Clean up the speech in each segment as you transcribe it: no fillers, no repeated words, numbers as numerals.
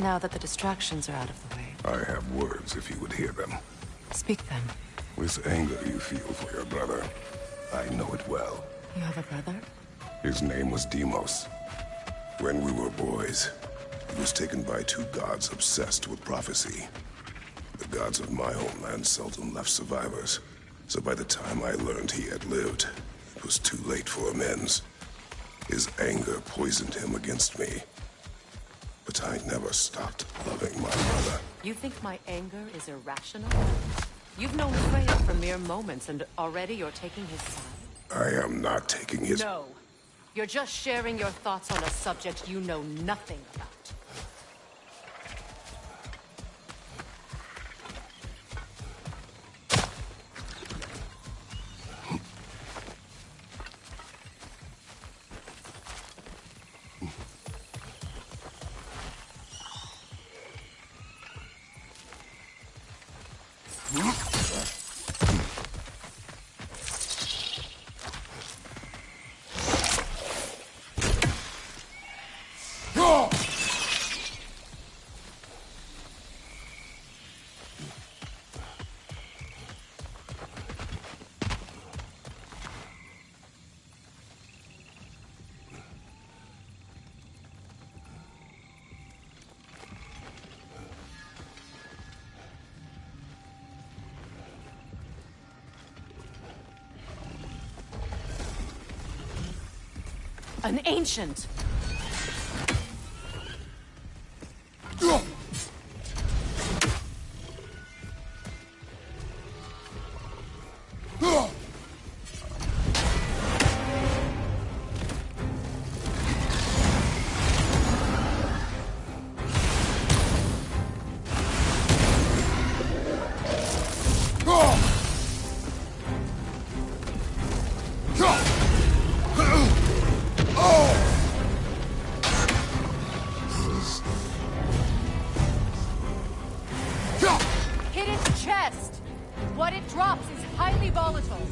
now that the distractions are out of the way. I have words if you would hear them. Speak them. This anger you feel for your brother, I know it well. You have a brother? His name was Deimos. When we were boys, he was taken by two gods obsessed with prophecy. The gods of my homeland seldom left survivors, so by the time I learned he had lived, it was too late for amends. His anger poisoned him against me. But I never stopped loving my brother. You think my anger is irrational? You've known Freya for mere moments, and already you're taking his side? I am not taking his... No. You're just sharing your thoughts on a subject you know nothing about. An ancient! Hit its chest! What it drops is highly volatile.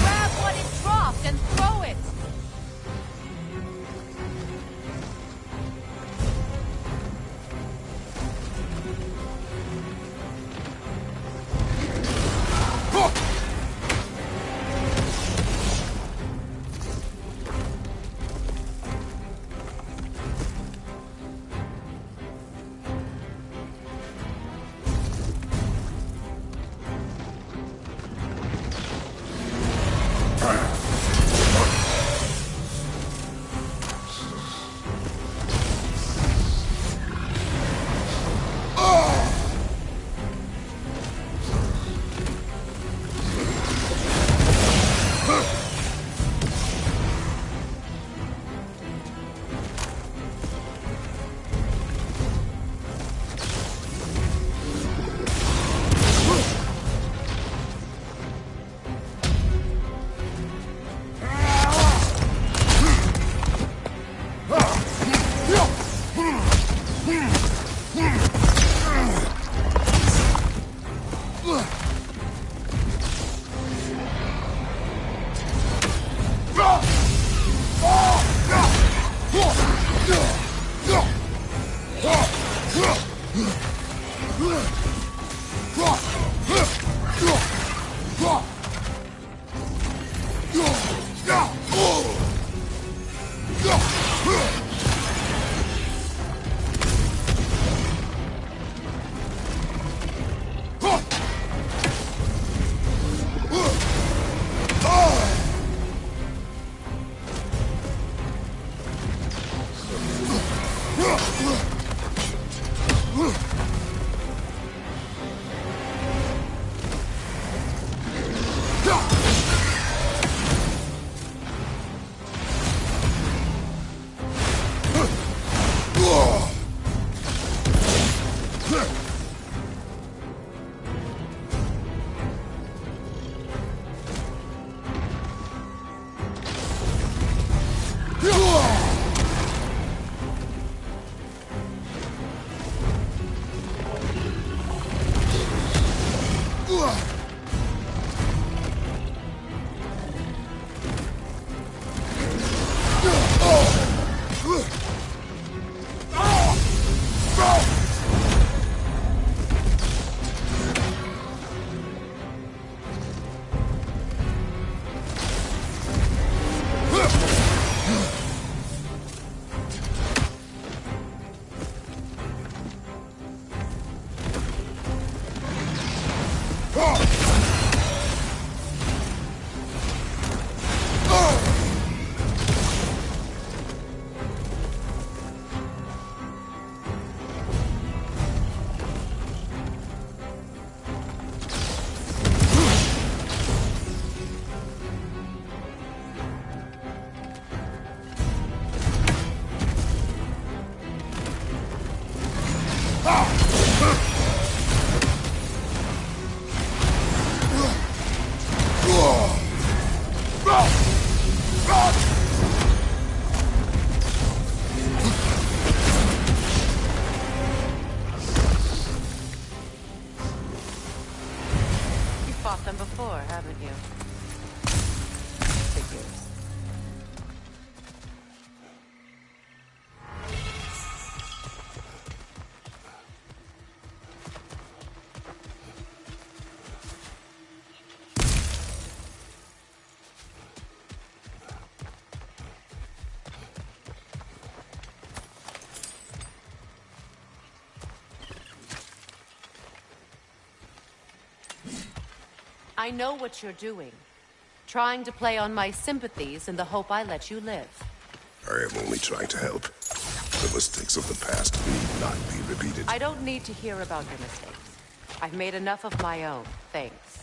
Grab what it dropped and throw it! You fought them before, haven't you? Figures. I know what you're doing. Trying to play on my sympathies in the hope I let you live. I am only trying to help. The mistakes of the past need not be repeated. I don't need to hear about your mistakes. I've made enough of my own, thanks.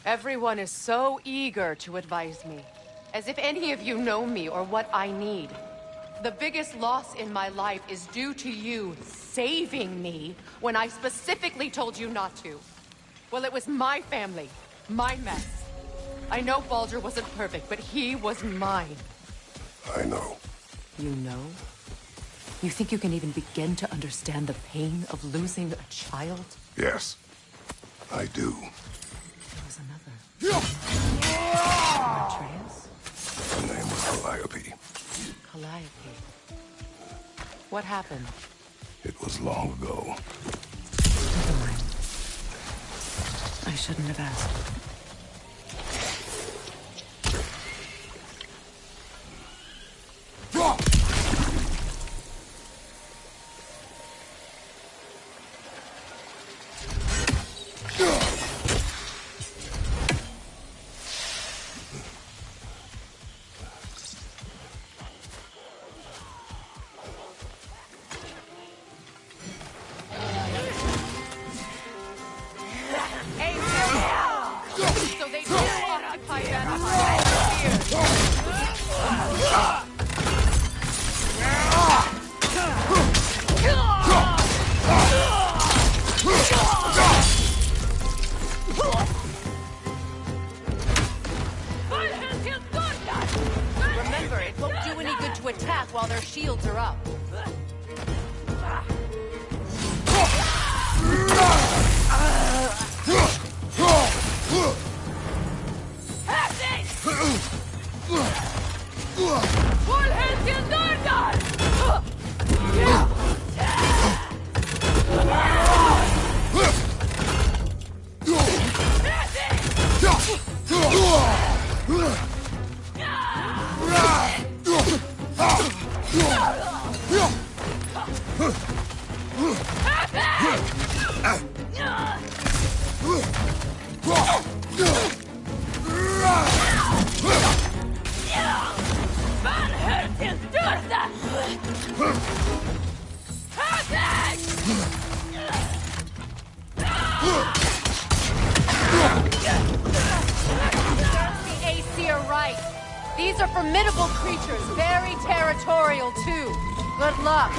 Everyone is so eager to advise me, as if any of you know me or what I need. The biggest loss in my life is due to you saving me when I specifically told you not to. Well, it was my family, my mess. I know Baldur wasn't perfect, but he was mine. I know. You know? You think you can even begin to understand the pain of losing a child? Yes, I do. There was another. Atreus? Her name was Calliope. Calliope. What happened? It was long ago. Never mind. I shouldn't have asked. So they do occupy Remember, it won't do any good to attack while their shields are up. These are formidable creatures, very territorial too. Good luck.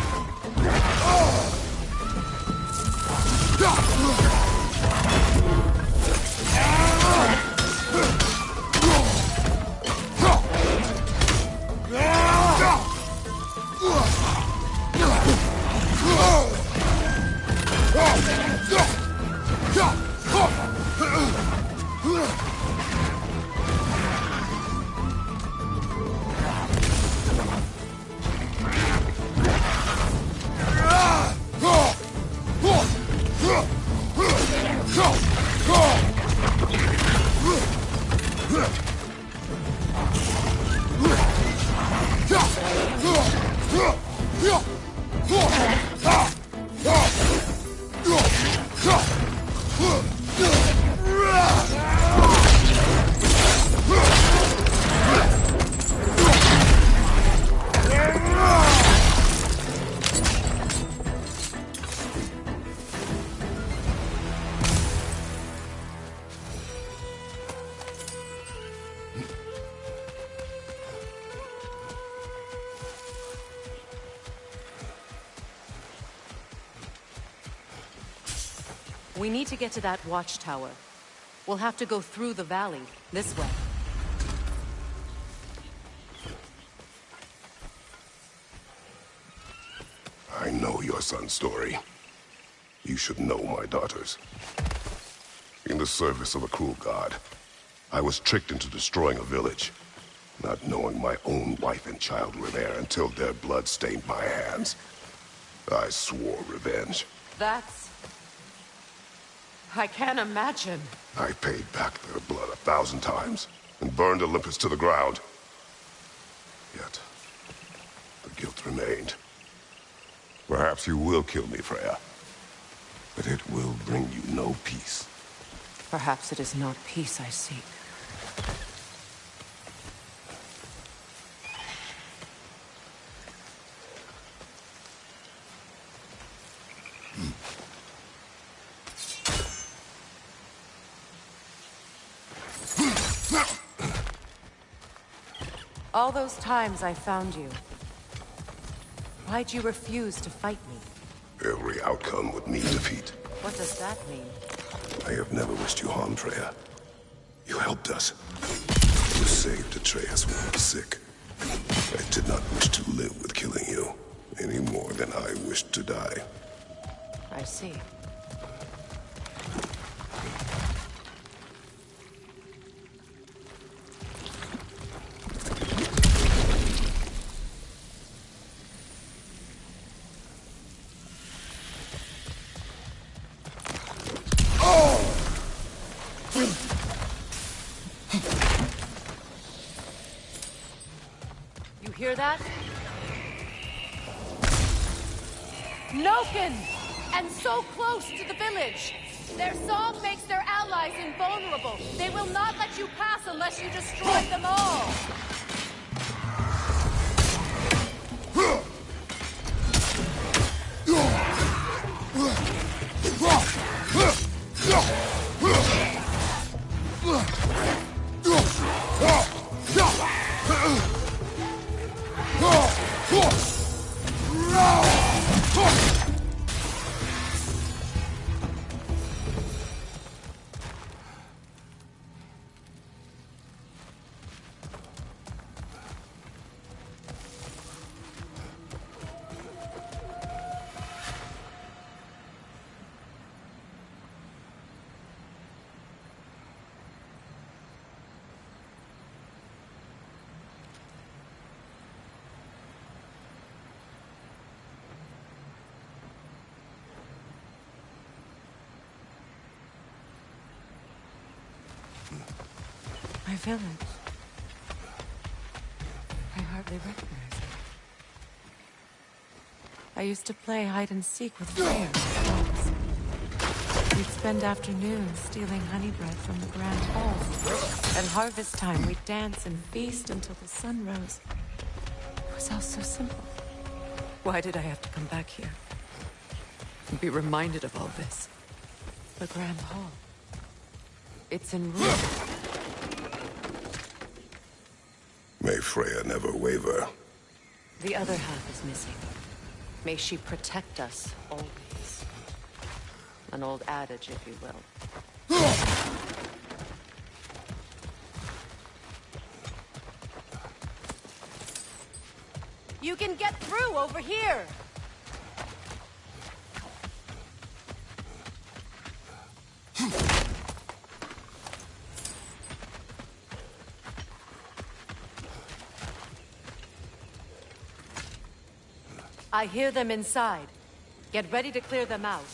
We need to get to that watchtower. We'll have to go through the valley, this way. I know your son's story. You should know my daughter's. In the service of a cruel god, I was tricked into destroying a village, not knowing my own wife and child were there until their blood stained my hands. I swore revenge. I can't imagine. I paid back their blood 1,000 times and burned Olympus to the ground. Yet, the guilt remained. Perhaps you will kill me, Freya. But it will bring you no peace. Perhaps it is not peace I seek. All those times I found you, why'd you refuse to fight me? Every outcome would mean defeat. What does that mean? I have never wished you harm, Freya. You helped us. You saved Atreus when he was sick. I did not wish to live with killing you, any more than I wished to die. I see. that? Noken! And so close to the village! Their song makes their allies invulnerable. They will not let you pass unless you destroy them all. My village. I hardly recognize it. I used to play hide and seek with Freya and friends. We'd spend afternoons stealing honey bread from the grand hall. At harvest time, we'd dance and feast until the sun rose. It was all so simple. Why did I have to come back here? And be reminded of all this? The grand hall. It's in ruins. May Freya never waver. The other half is missing. May she protect us always. An old adage, if you will. You can get through over here! I hear them inside. Get ready to clear them out.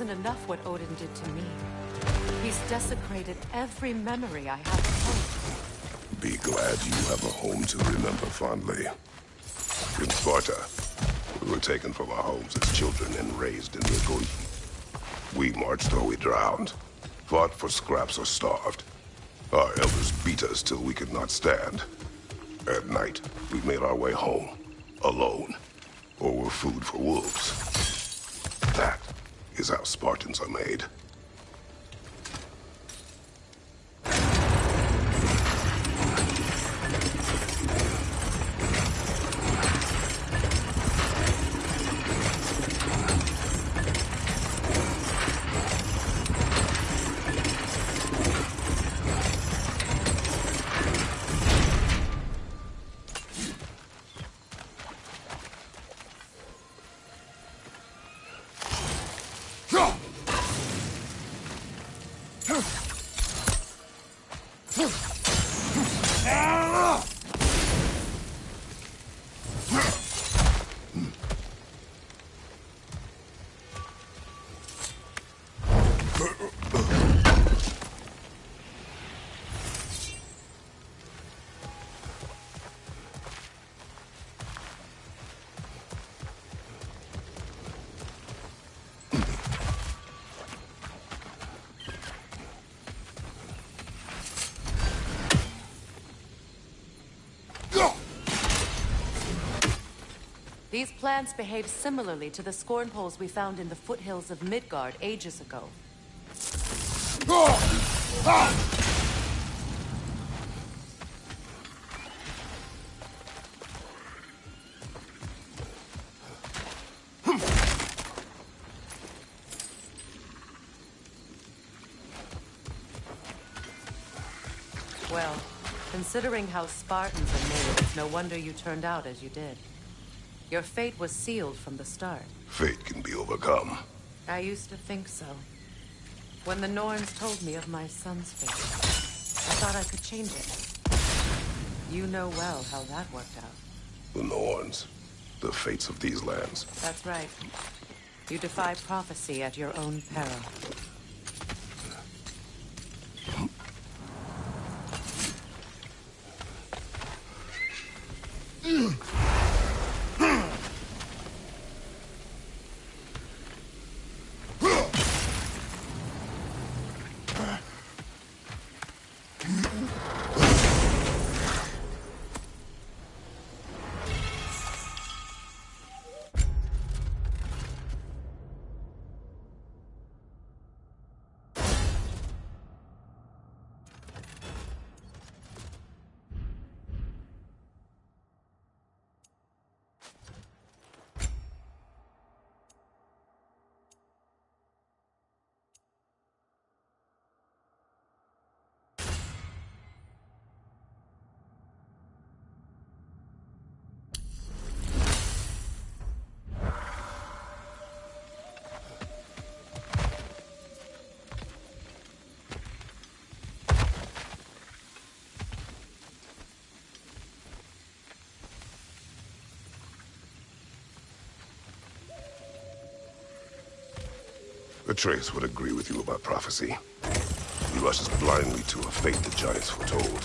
wasn't enough what Odin did to me. He's desecrated every memory I have of home. Be glad you have a home to remember fondly. In Sparta, we were taken from our homes as children and raised in the Agoni. We marched or we drowned, fought for scraps or starved. Our elders beat us till we could not stand. At night, we made our way home, alone, or were food for wolves. That is how Spartans are made. These plants behave similarly to the scorn poles we found in the foothills of Midgard ages ago. Well, considering how Spartans are made, it's no wonder you turned out as you did. Your fate was sealed from the start. Fate can be overcome. I used to think so. When the Norns told me of my son's fate, I thought I could change it. You know well how that worked out. The Norns. The fates of these lands. That's right. You defy prophecy at your own peril. Atreus would agree with you about prophecy. He rushes blindly to a fate the giants foretold.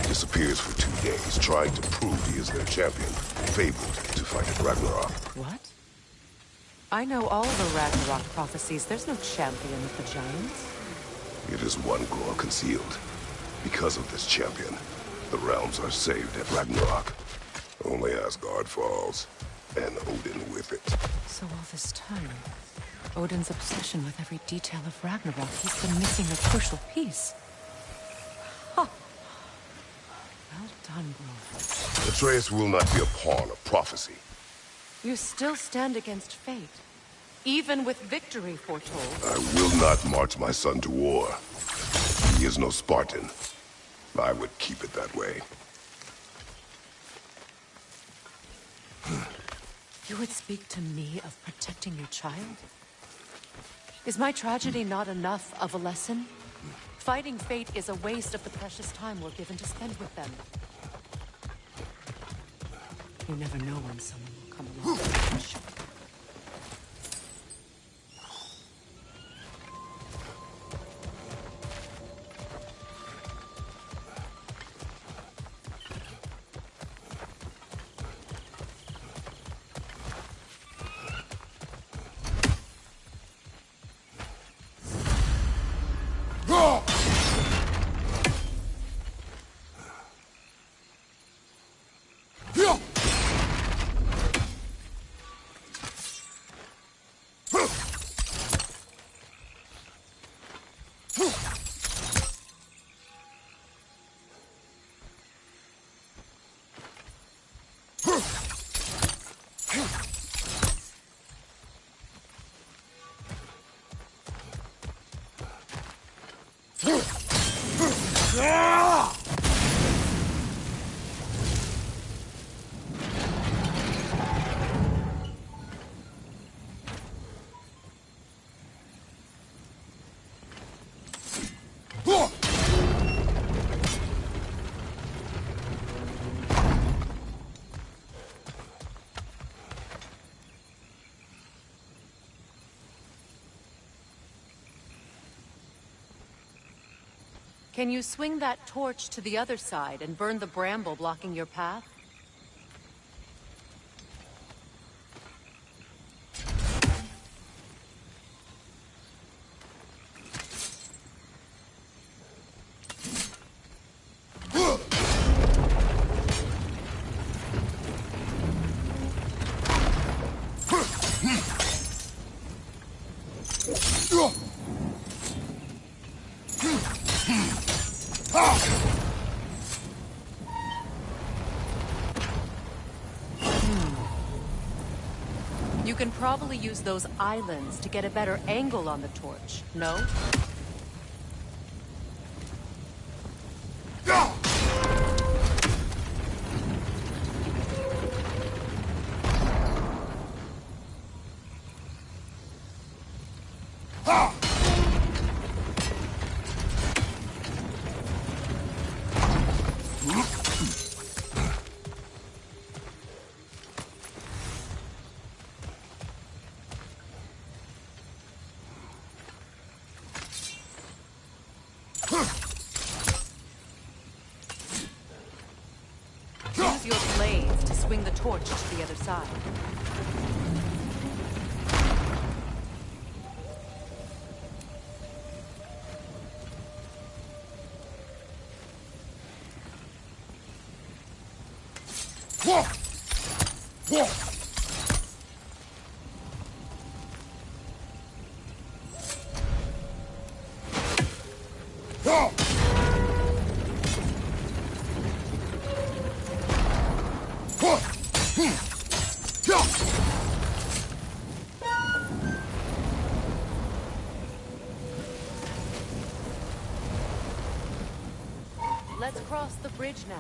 Disappears for 2 days, trying to prove he is their champion. Fabled to fight at Ragnarok. What? I know all the Ragnarok prophecies. There's no champion of the giants. It is one gore concealed. Because of this champion, the realms are saved at Ragnarok. Only Asgard falls, and Odin with it. So all this time, Odin's obsession with every detail of Ragnarok, he's been missing a crucial piece. Huh. Well done, Grove. Atreus will not be a pawn of prophecy. You still stand against fate, even with victory foretold. I will not march my son to war. He is no Spartan. I would keep it that way. You would speak to me of protecting your child? Is my tragedy not enough of a lesson? Fighting fate is a waste of the precious time we're given to spend with them. You never know when someone will come along. Can you swing that torch to the other side and burn the bramble blocking your path? You can probably use those islands to get a better angle on the torch, no? Use your blades to swing the torch to the other side. Let's cross the bridge now.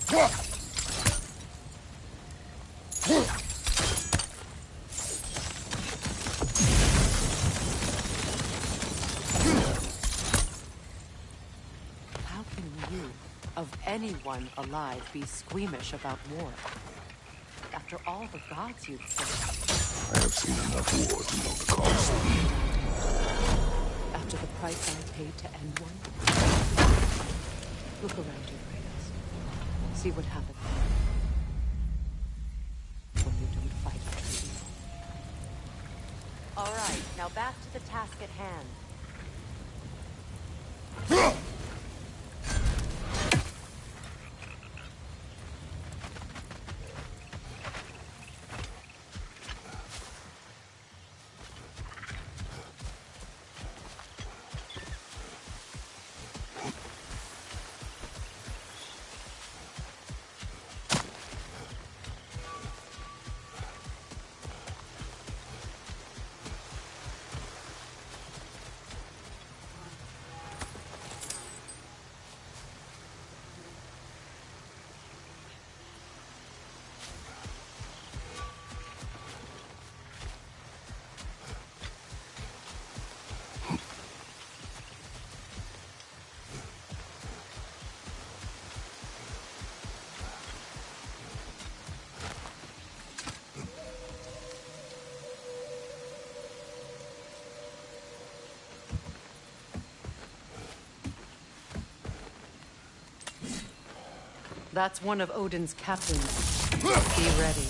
How can you, of anyone alive, be squeamish about war? After all the gods you've killed. I have seen enough war to know the cost. After the price I paid to end one? Look around you, Kratos. See what happened when you don't fight for evil. All right, now back to the task at hand. That's one of Odin's captains. Be ready.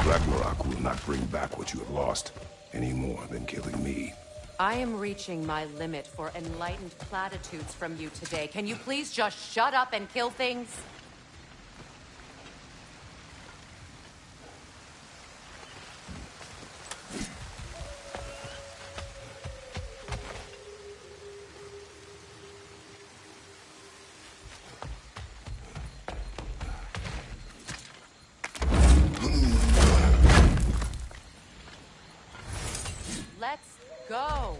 Ragnarok will not bring back what you have lost, any more than killing me. I am reaching my limit for enlightened platitudes from you today. Can you please just shut up and kill things? Let's go!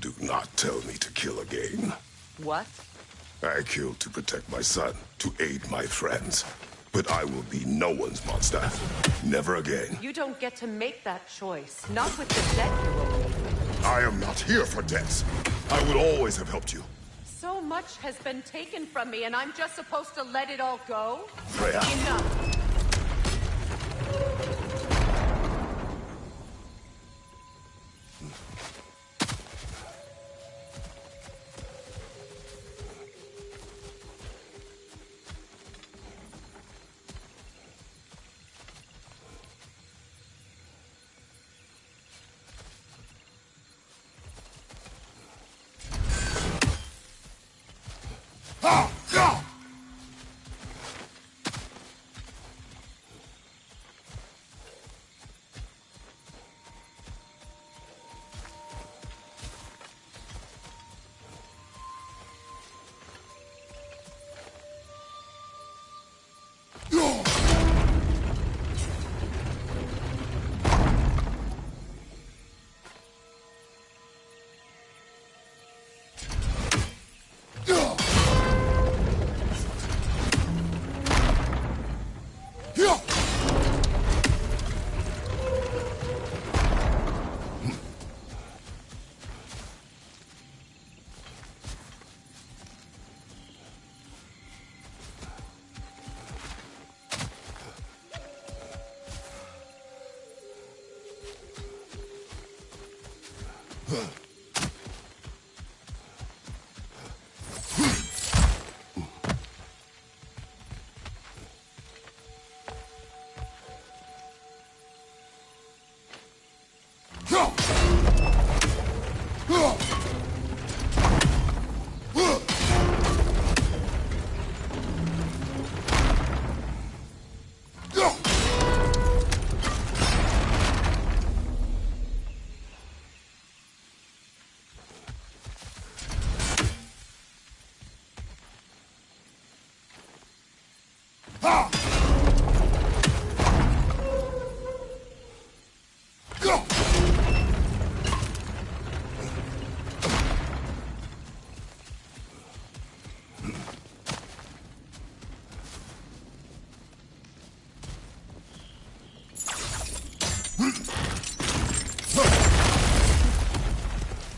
Do not tell me to kill again. What? I killed to protect my son, to aid my friends. But I will be no one's monster. Never again. You don't get to make that choice. Not with the debt you owe me. I am not here for debts. I would always have helped you. So much has been taken from me, and I'm just supposed to let it all go? Freya. Enough.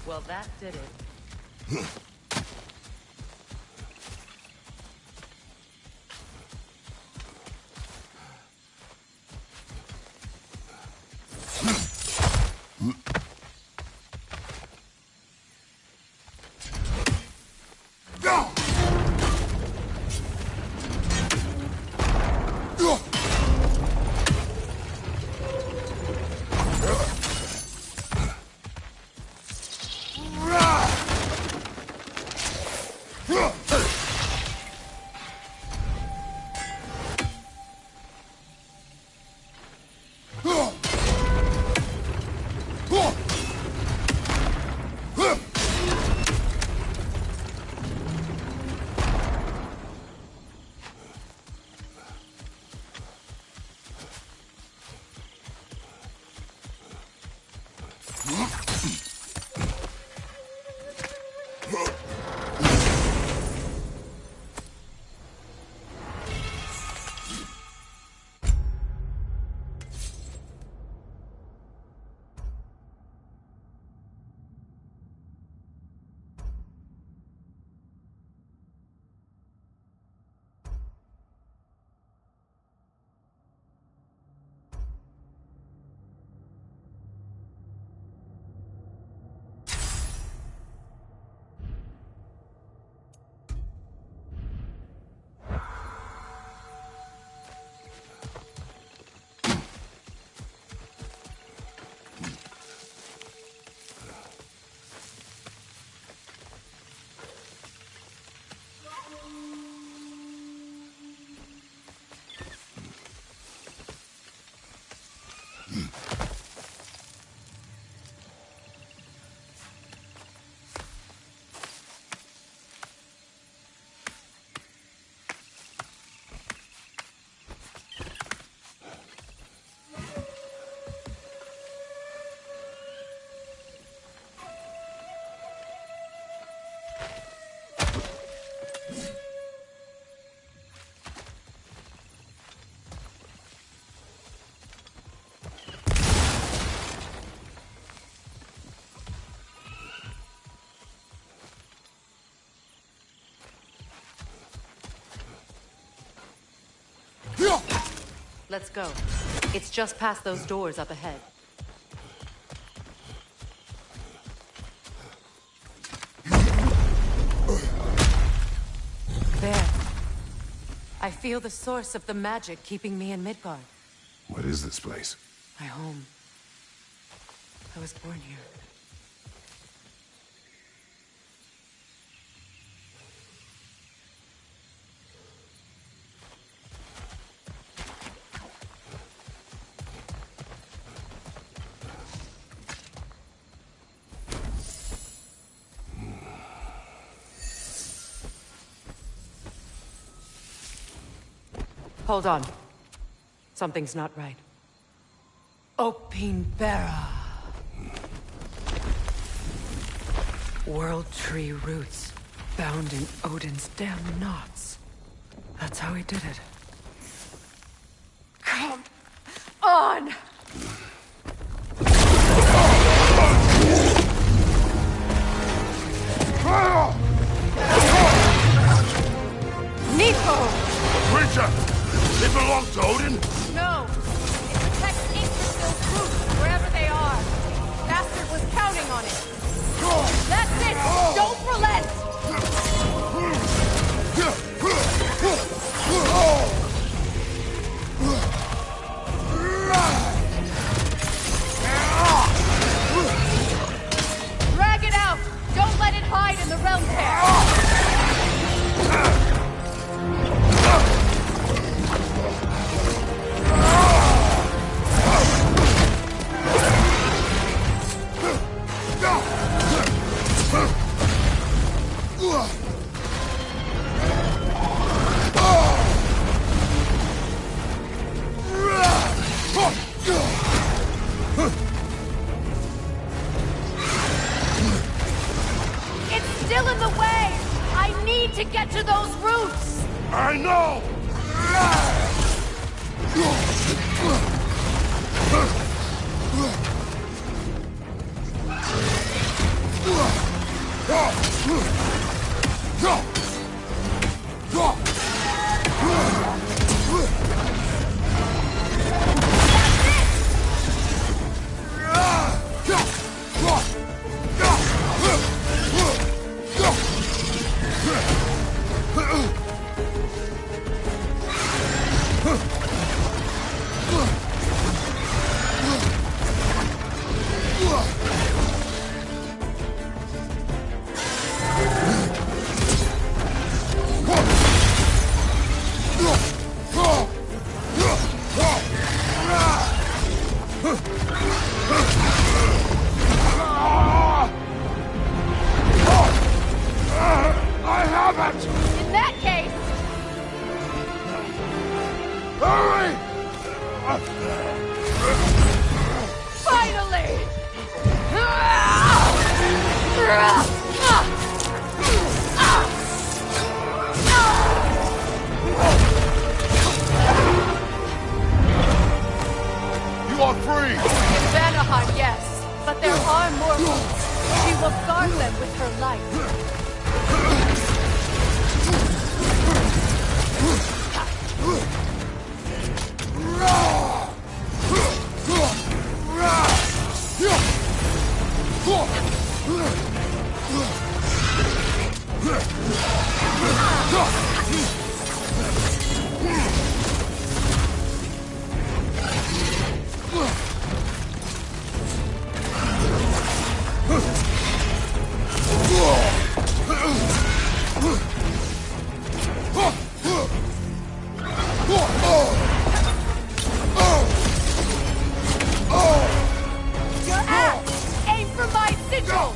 Well, that did it. Let's go. It's just past those doors up ahead. There. I feel the source of the magic keeping me in Midgard. What is this place? My home. I was born here. Hold on. Something's not right. Opinbera. World Tree roots, bound in Odin's damn knots. That's how he did it. Come on! Nico! Creature! They belong to Odin? No! It protects Yggdrasil's roots, wherever they are. Bastard was counting on it. That's it! Don't relent! Drag it out! Don't let it hide in the realm pair! It's still in the way! I need to get to those roots! I know! In that case... Hurry! Finally! You are free! In Vanaheim, yes. But there are more roots. She will guard them with her life. Your axe! Aim for my sigil!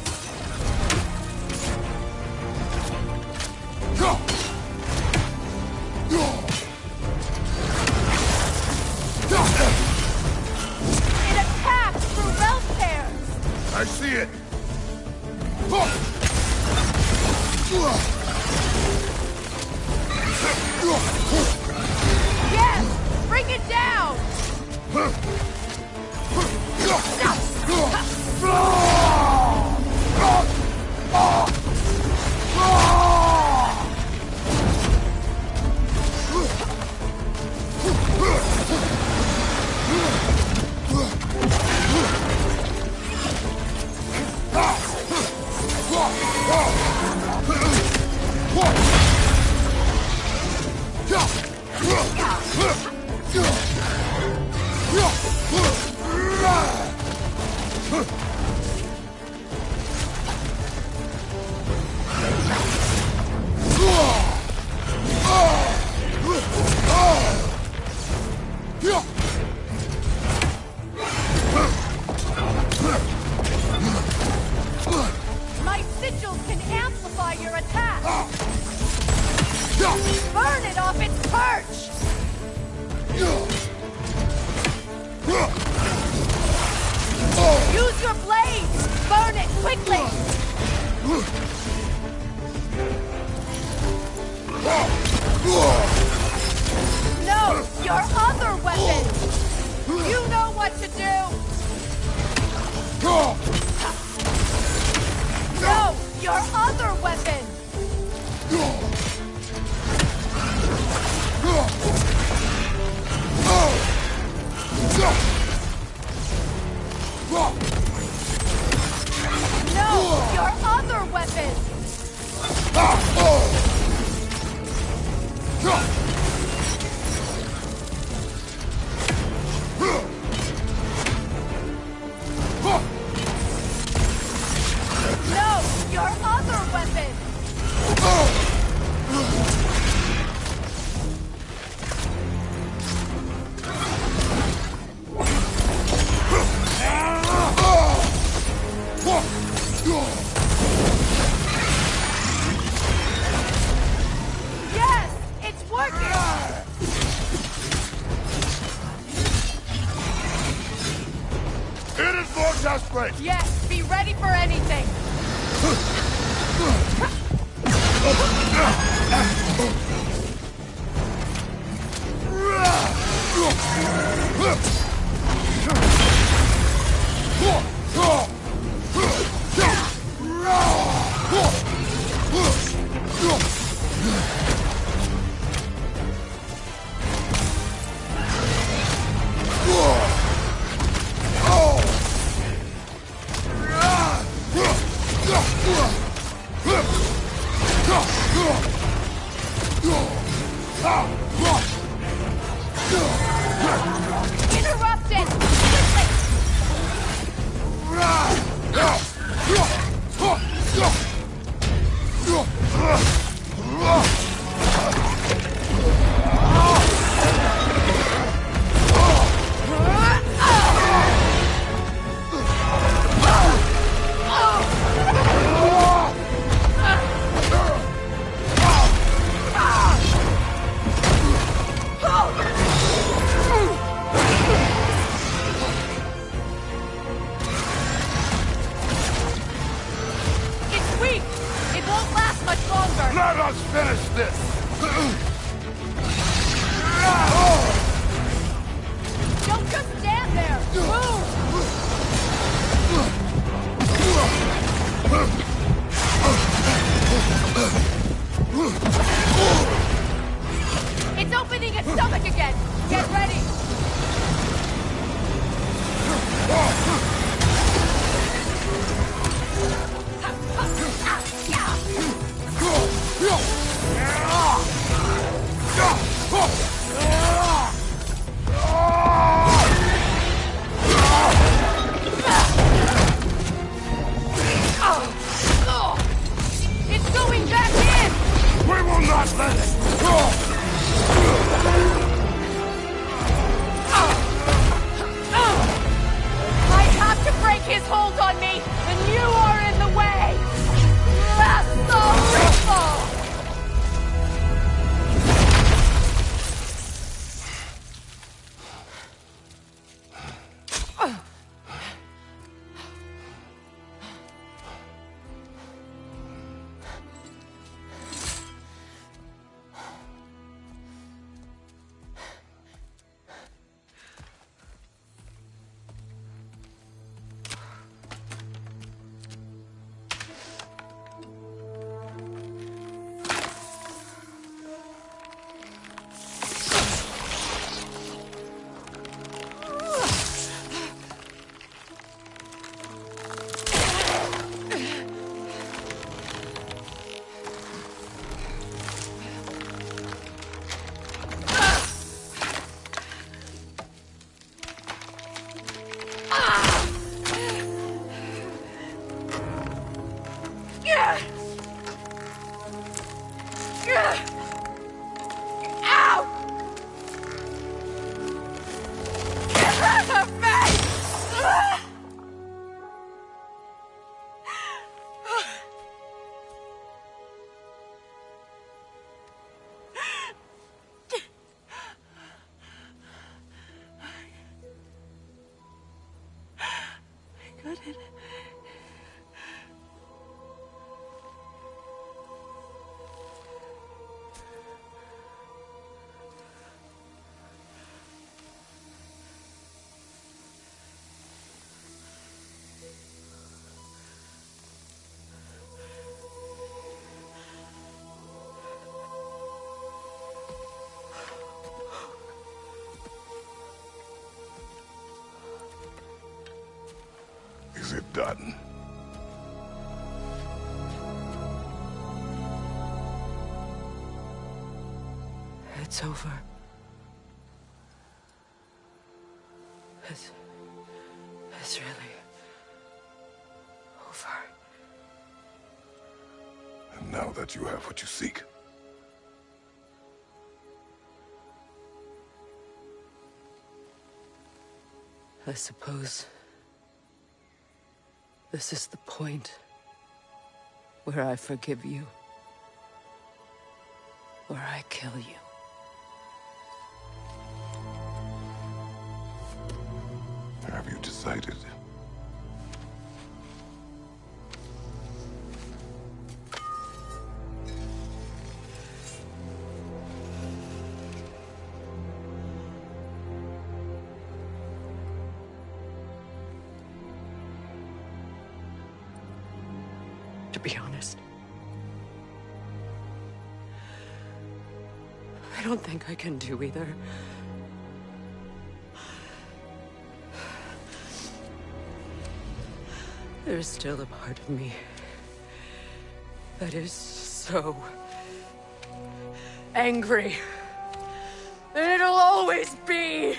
It attacks through realm pairs! I see it! Yes! Bring it down! My sigils can amplify your attack! Burn it off its perch! Use your blades! Burn it quickly! No! Your other weapon! You know what to do! No! Your other weapon! No! Your other weapon! No! Your other weapon! Yes! It's working! It is more desperate! Yes! Be ready for anything! Interrupt it! Quickly! It's weak! It won't last much longer! Let us finish this! Don't just stand there! Move! It's opening its stomach again! Get ready! Is it done? It's over. It's really over. And now that you have what you seek, I suppose this is the point where I forgive you, where I kill you. have you decided? To be honest, I don't think I can do either. There's still a part of me that is so angry. And it'll always be.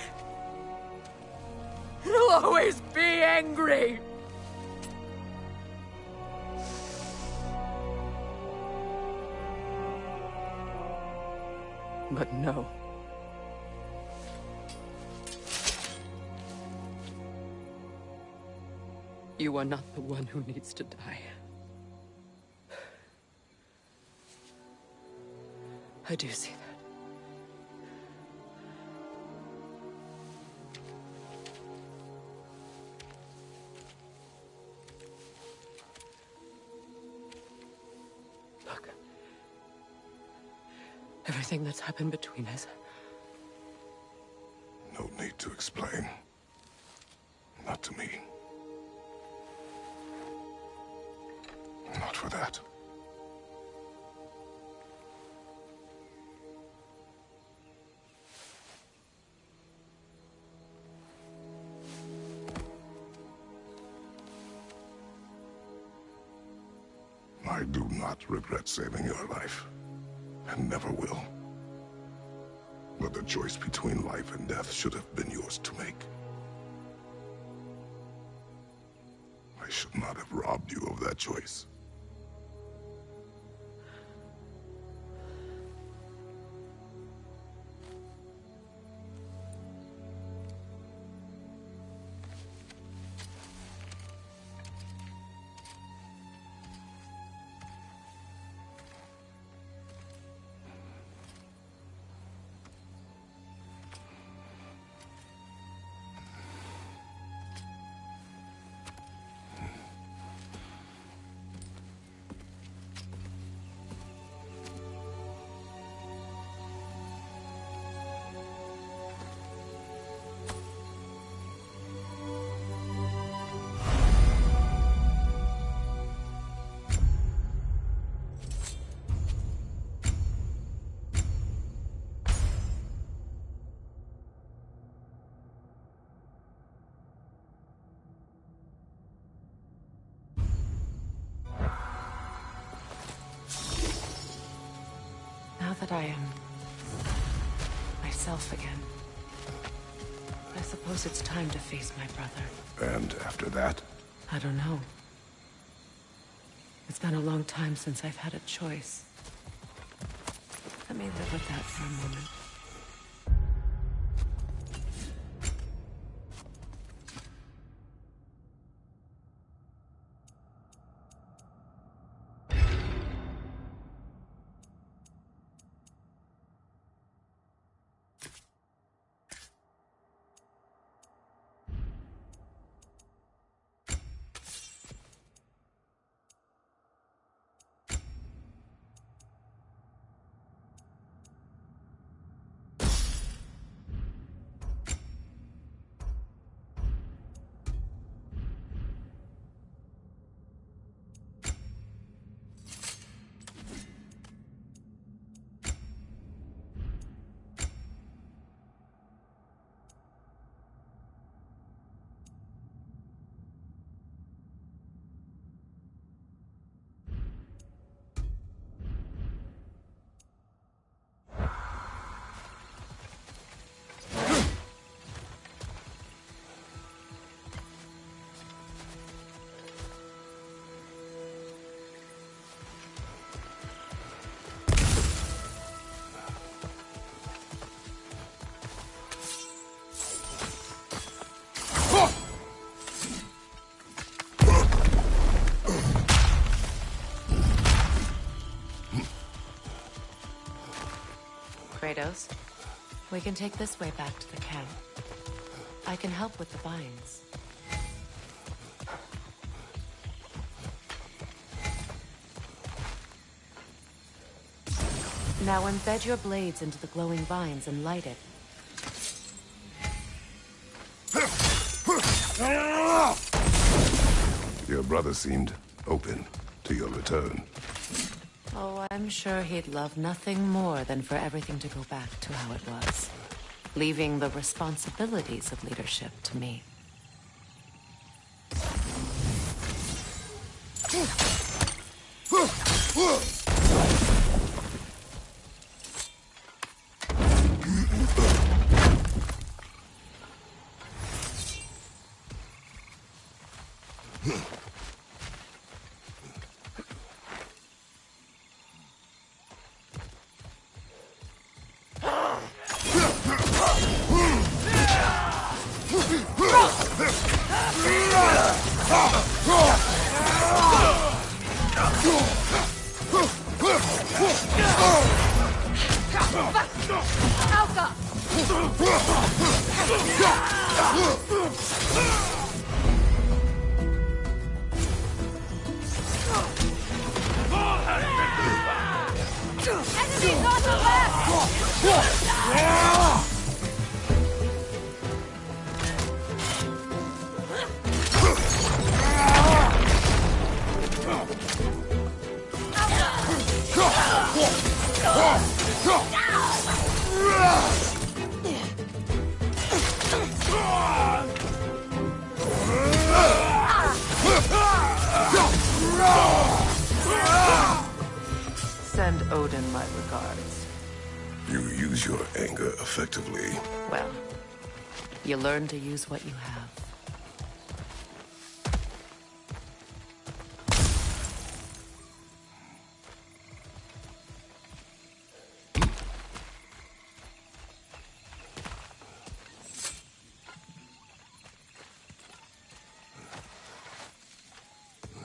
It'll always be angry. But no. You are not the one who needs to die. I do see that. Look. Everything that's happened between us. No need to explain. Not to me. Not for that. I do not regret saving your life, and never will. But the choice between life and death should have been yours to make. I should not have robbed you of that choice. Now that I am myself again, I suppose it's time to face my brother. And after that? I don't know. It's been a long time since I've had a choice. Let me live with that for a moment. Kratos, we can take this way back to the camp. I can help with the vines. Now embed your blades into the glowing vines and light it. Your brother seemed open to your return. Oh, I'm sure he'd love nothing more than for everything to go back to how it was, leaving the responsibilities of leadership to me. Enemies on the left! Send Odin my regards. You use your anger effectively. Well, you learn to use what you have.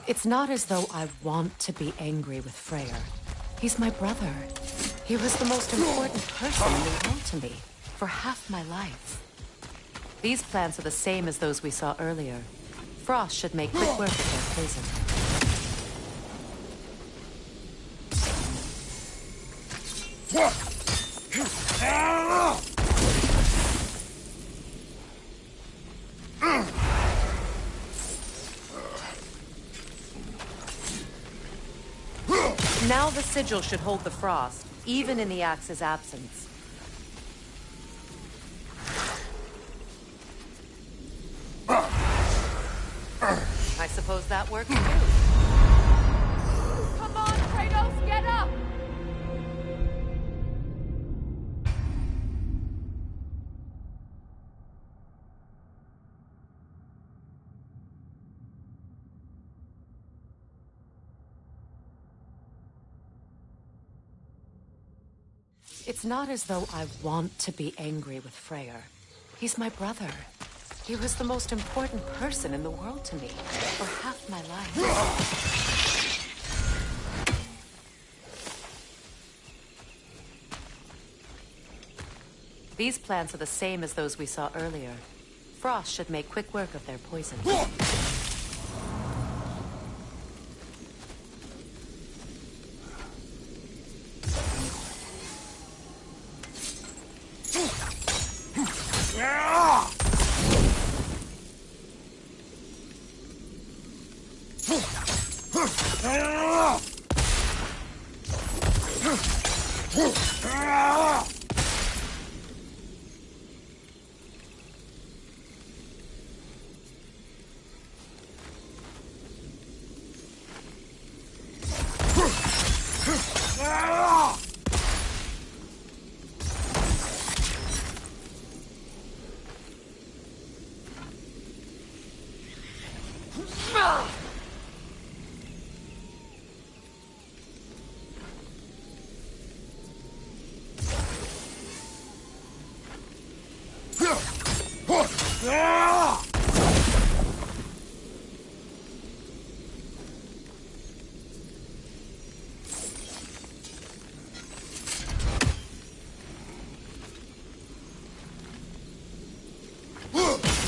It's not as though I want to be angry with Freyr. He's my brother. He was the most important person in the world to me for half my life. These plants are the same as those we saw earlier. Frost should make quick work of their poison. Now the sigil should hold the frost, even in the axe's absence. I suppose that works too. Come on, Kratos, get up! It's not as though I want to be angry with Freyr. He's my brother. He was the most important person in the world to me for half my life. These plants are the same as those we saw earlier. Frost should make quick work of their poison.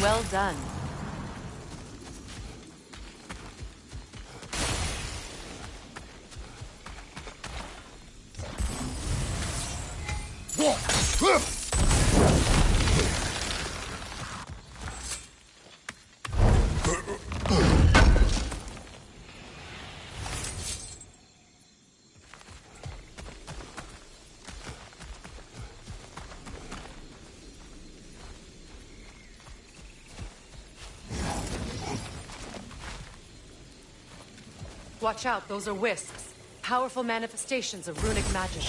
Well done. Watch out, those are wisps. Powerful manifestations of runic magic.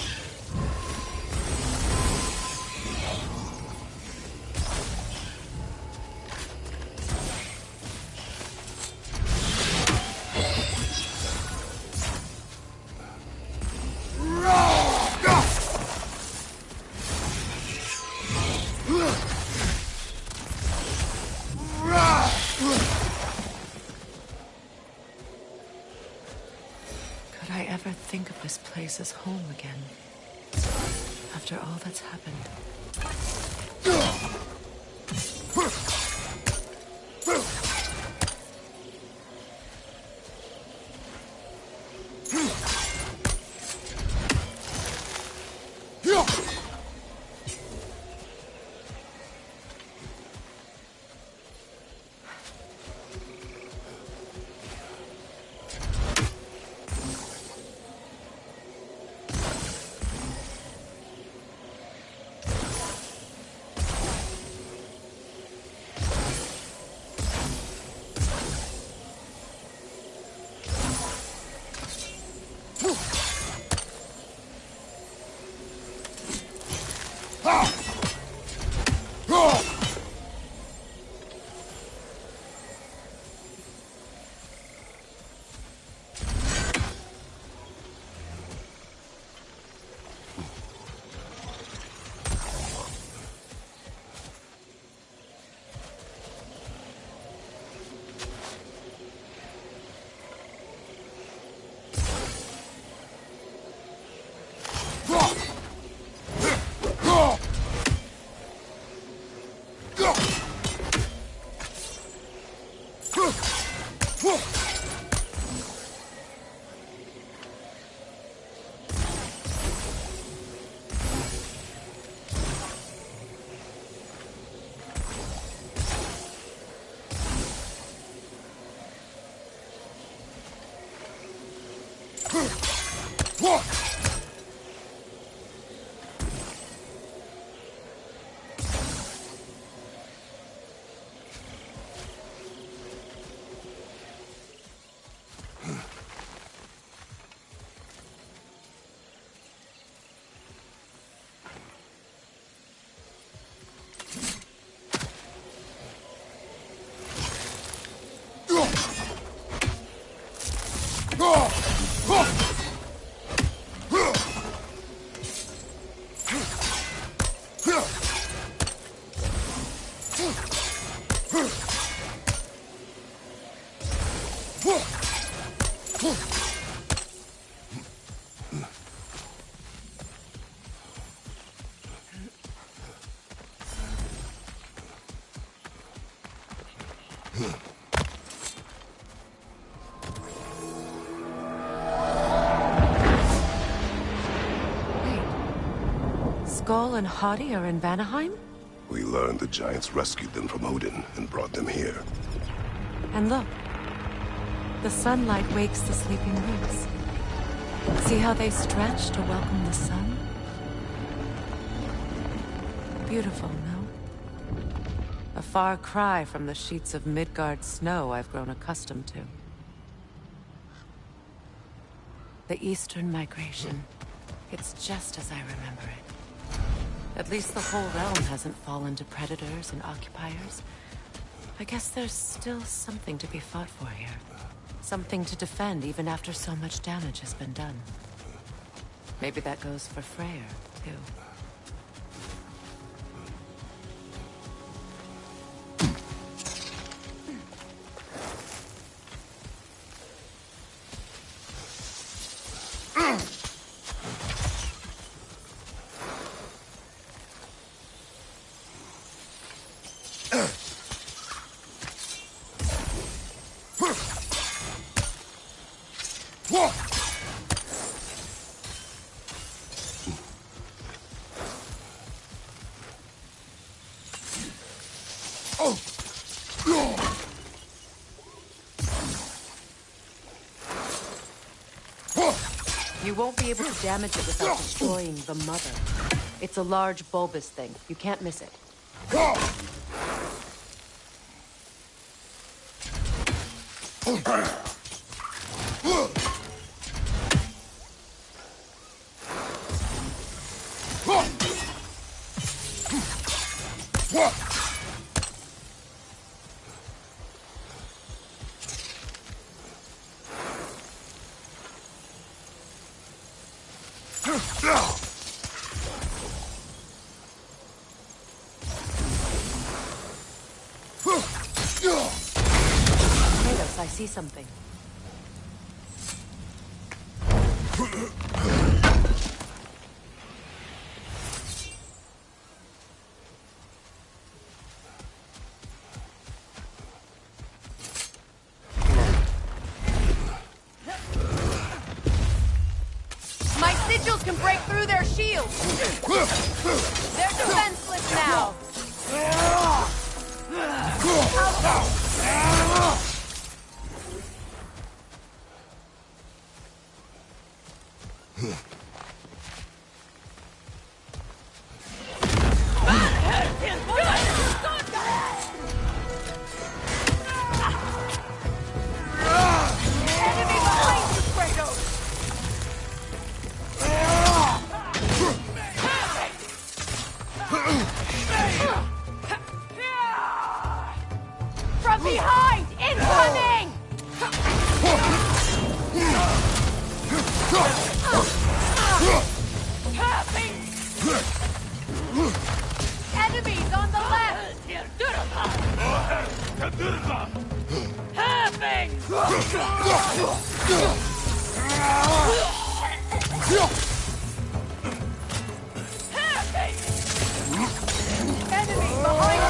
Think of this place as home again, after all that's happened. Skull and Hati are in Vanaheim? We learned the giants rescued them from Odin and brought them here. And look. The sunlight wakes the sleeping roots. See how they stretch to welcome the sun? Beautiful, no? A far cry from the sheets of Midgard snow I've grown accustomed to. The Eastern Migration. It's just as I remember it. At least the whole realm hasn't fallen to predators and occupiers. I guess there's still something to be fought for here. Something to defend even after so much damage has been done. Maybe that goes for Freyr, too. You won't be able to damage it without destroying the mother. It's a large bulbous thing. You can't miss it. Kratos, I see something. My sigils can break through their shields! They're defenseless now! Enemy behind you, Kratos! From behind! Incoming! Enemies on the left! Enemies behind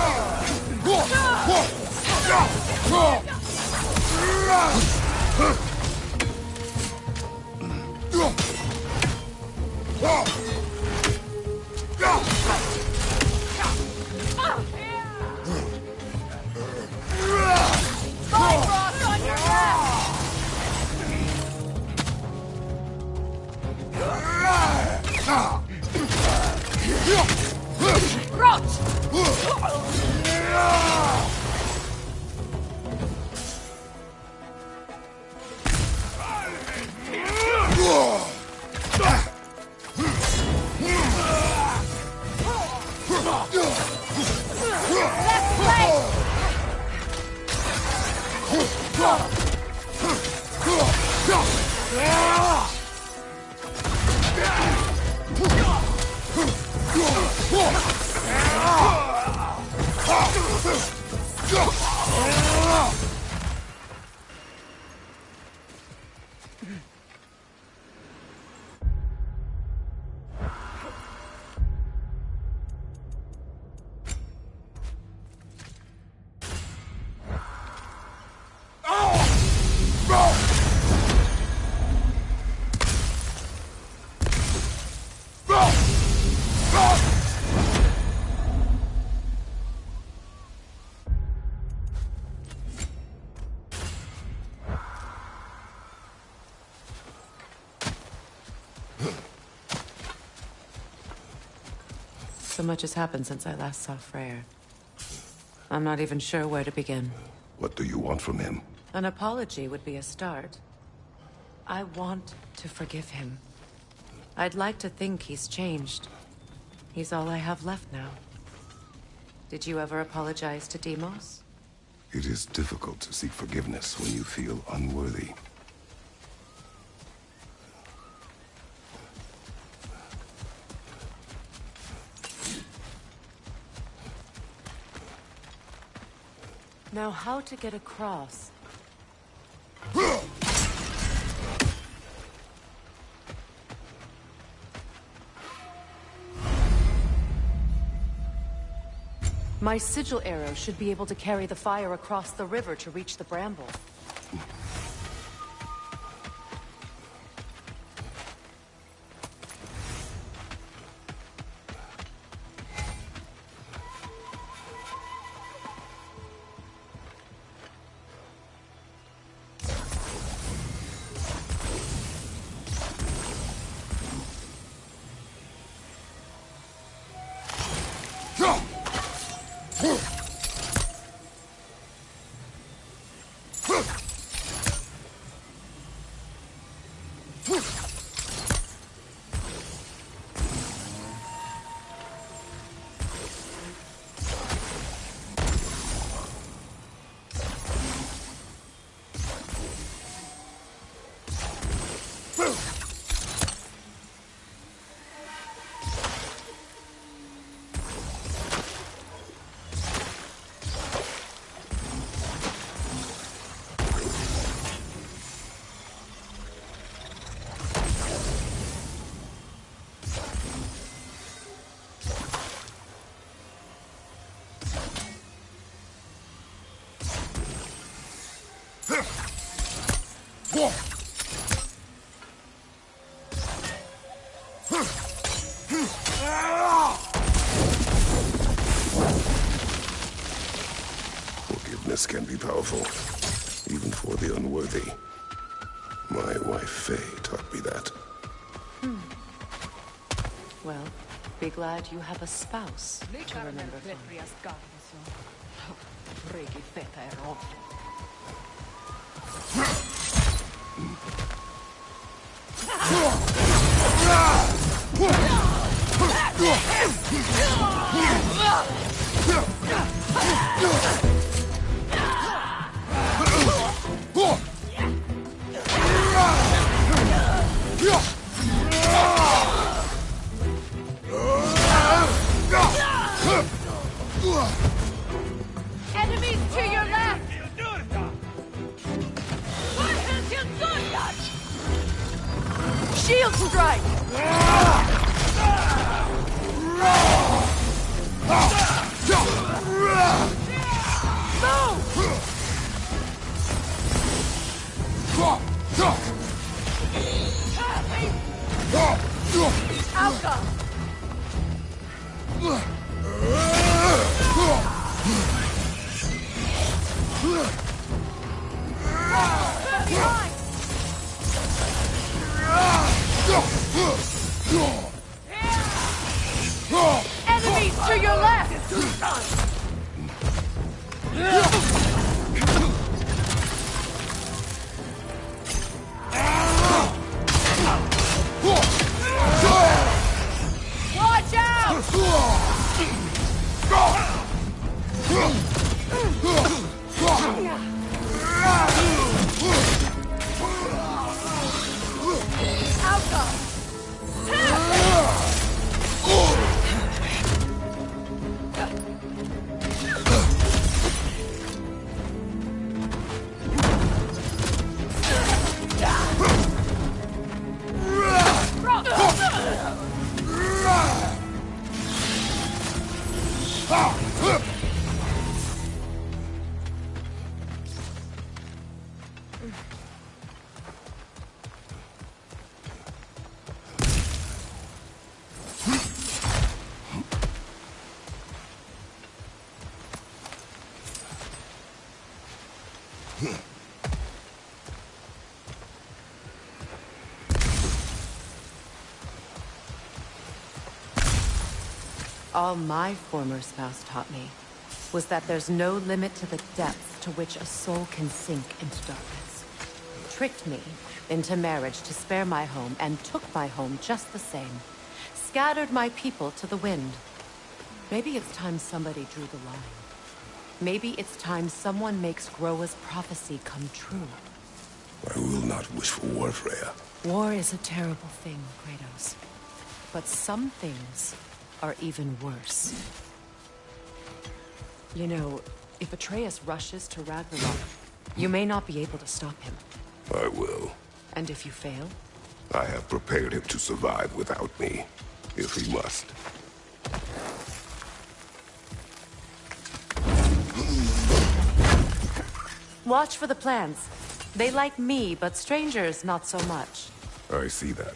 Bifrost on your left! Left leg! So much has happened since I last saw Freyr. I'm not even sure where to begin. What do you want from him? An apology would be a start. I want to forgive him. I'd like to think he's changed. He's all I have left now. Did you ever apologize to Deimos? It is difficult to seek forgiveness when you feel unworthy. Now, how to get across? My sigil arrow should be able to carry the fire across the river to reach the bramble. Forgiveness can be powerful, even for the unworthy. My wife, Faye, taught me that. Well, be glad you have a spouse to remember fondly. Enemies to your left! Shield strike! Outcome! Enemies to your left! Watch out! Outcome! All my former spouse taught me was that there's no limit to the depths to which a soul can sink into darkness. Tricked me into marriage to spare my home, and took my home just the same. Scattered my people to the wind. Maybe it's time somebody drew the line. Maybe it's time someone makes Groa's prophecy come true. I will not wish for war, Freya. War is a terrible thing, Kratos. But some things are even worse. You know, if Atreus rushes to Ragnarok, you may not be able to stop him. I will. And if you fail? I have prepared him to survive without me, if he must. Watch for the plants. They like me, but strangers not so much. I see that.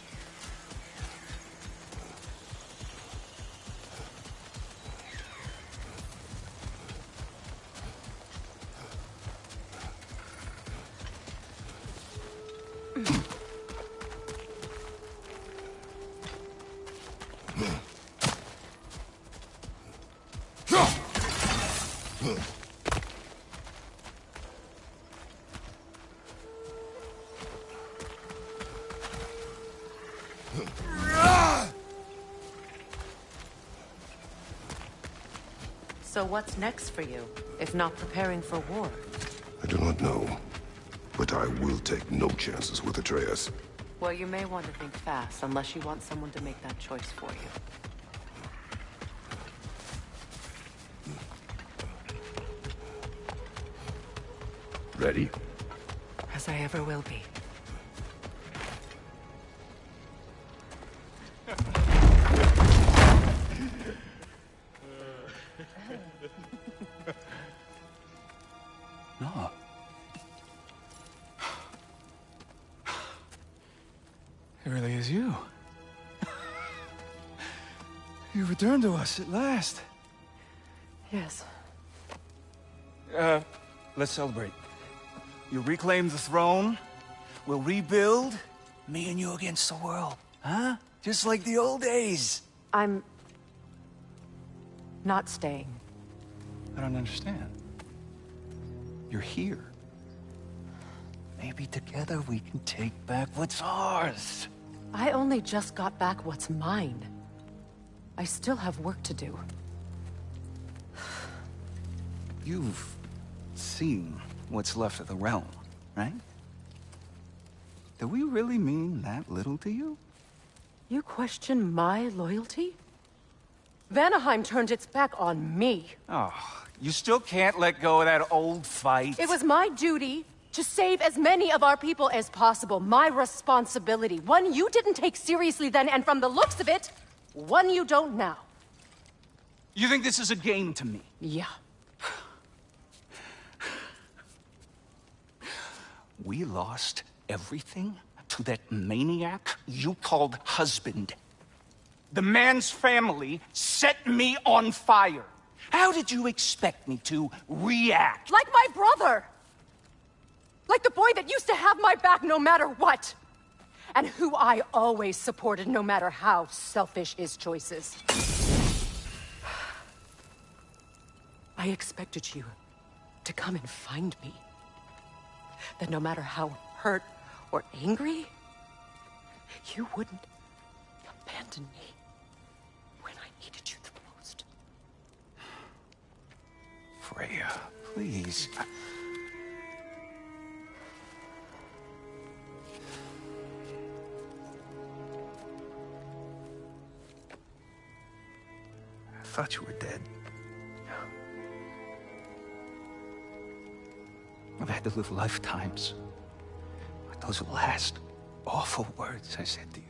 So what's next for you, if not preparing for war? I do not know, but I will take no chances with Atreus. Well, you may want to think fast, unless you want someone to make that choice for you. Ready? As I ever will be. No. It really is you. You returned to us at last. Yes. Let's celebrate. You reclaim the throne. We'll rebuild. Me and you against the world. Huh? Just like the old days. I'm... not staying. I don't understand. You're here. Maybe together we can take back what's ours. I only just got back what's mine. I still have work to do. You've seen what's left of the realm, right? Do we really mean that little to you? You question my loyalty? Vanaheim turned its back on me. Oh, you still can't let go of that old fight? It was my duty to save as many of our people as possible. My responsibility. One you didn't take seriously then, and from the looks of it, one you don't now. You think this is a game to me? Yeah. We lost everything to that maniac you called husband. The man's family set me on fire. How did you expect me to react? Like my brother! Like the boy that used to have my back no matter what! And who I always supported no matter how selfish his choices. I expected you to come and find me. That no matter how hurt or angry, you wouldn't abandon me when I needed you the most. Freya, please. I thought you were dead. I've had to live lifetimes with those last awful words I said to you.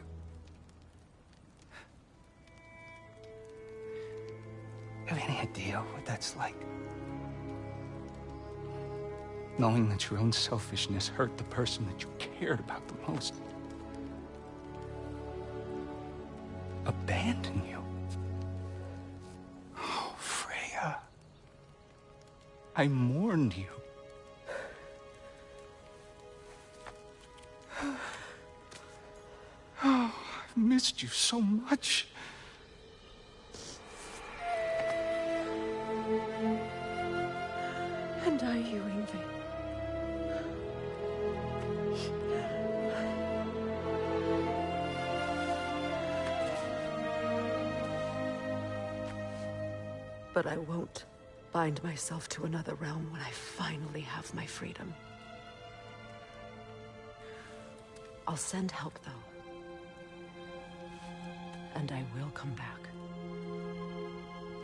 Have any idea what that's like? Knowing that your own selfishness hurt the person that you cared about the most. Abandon you. Oh, Freya. I mourned you. Oh, I've missed you so much. But I won't bind myself to another realm when I finally have my freedom. I'll send help, though. And I will come back.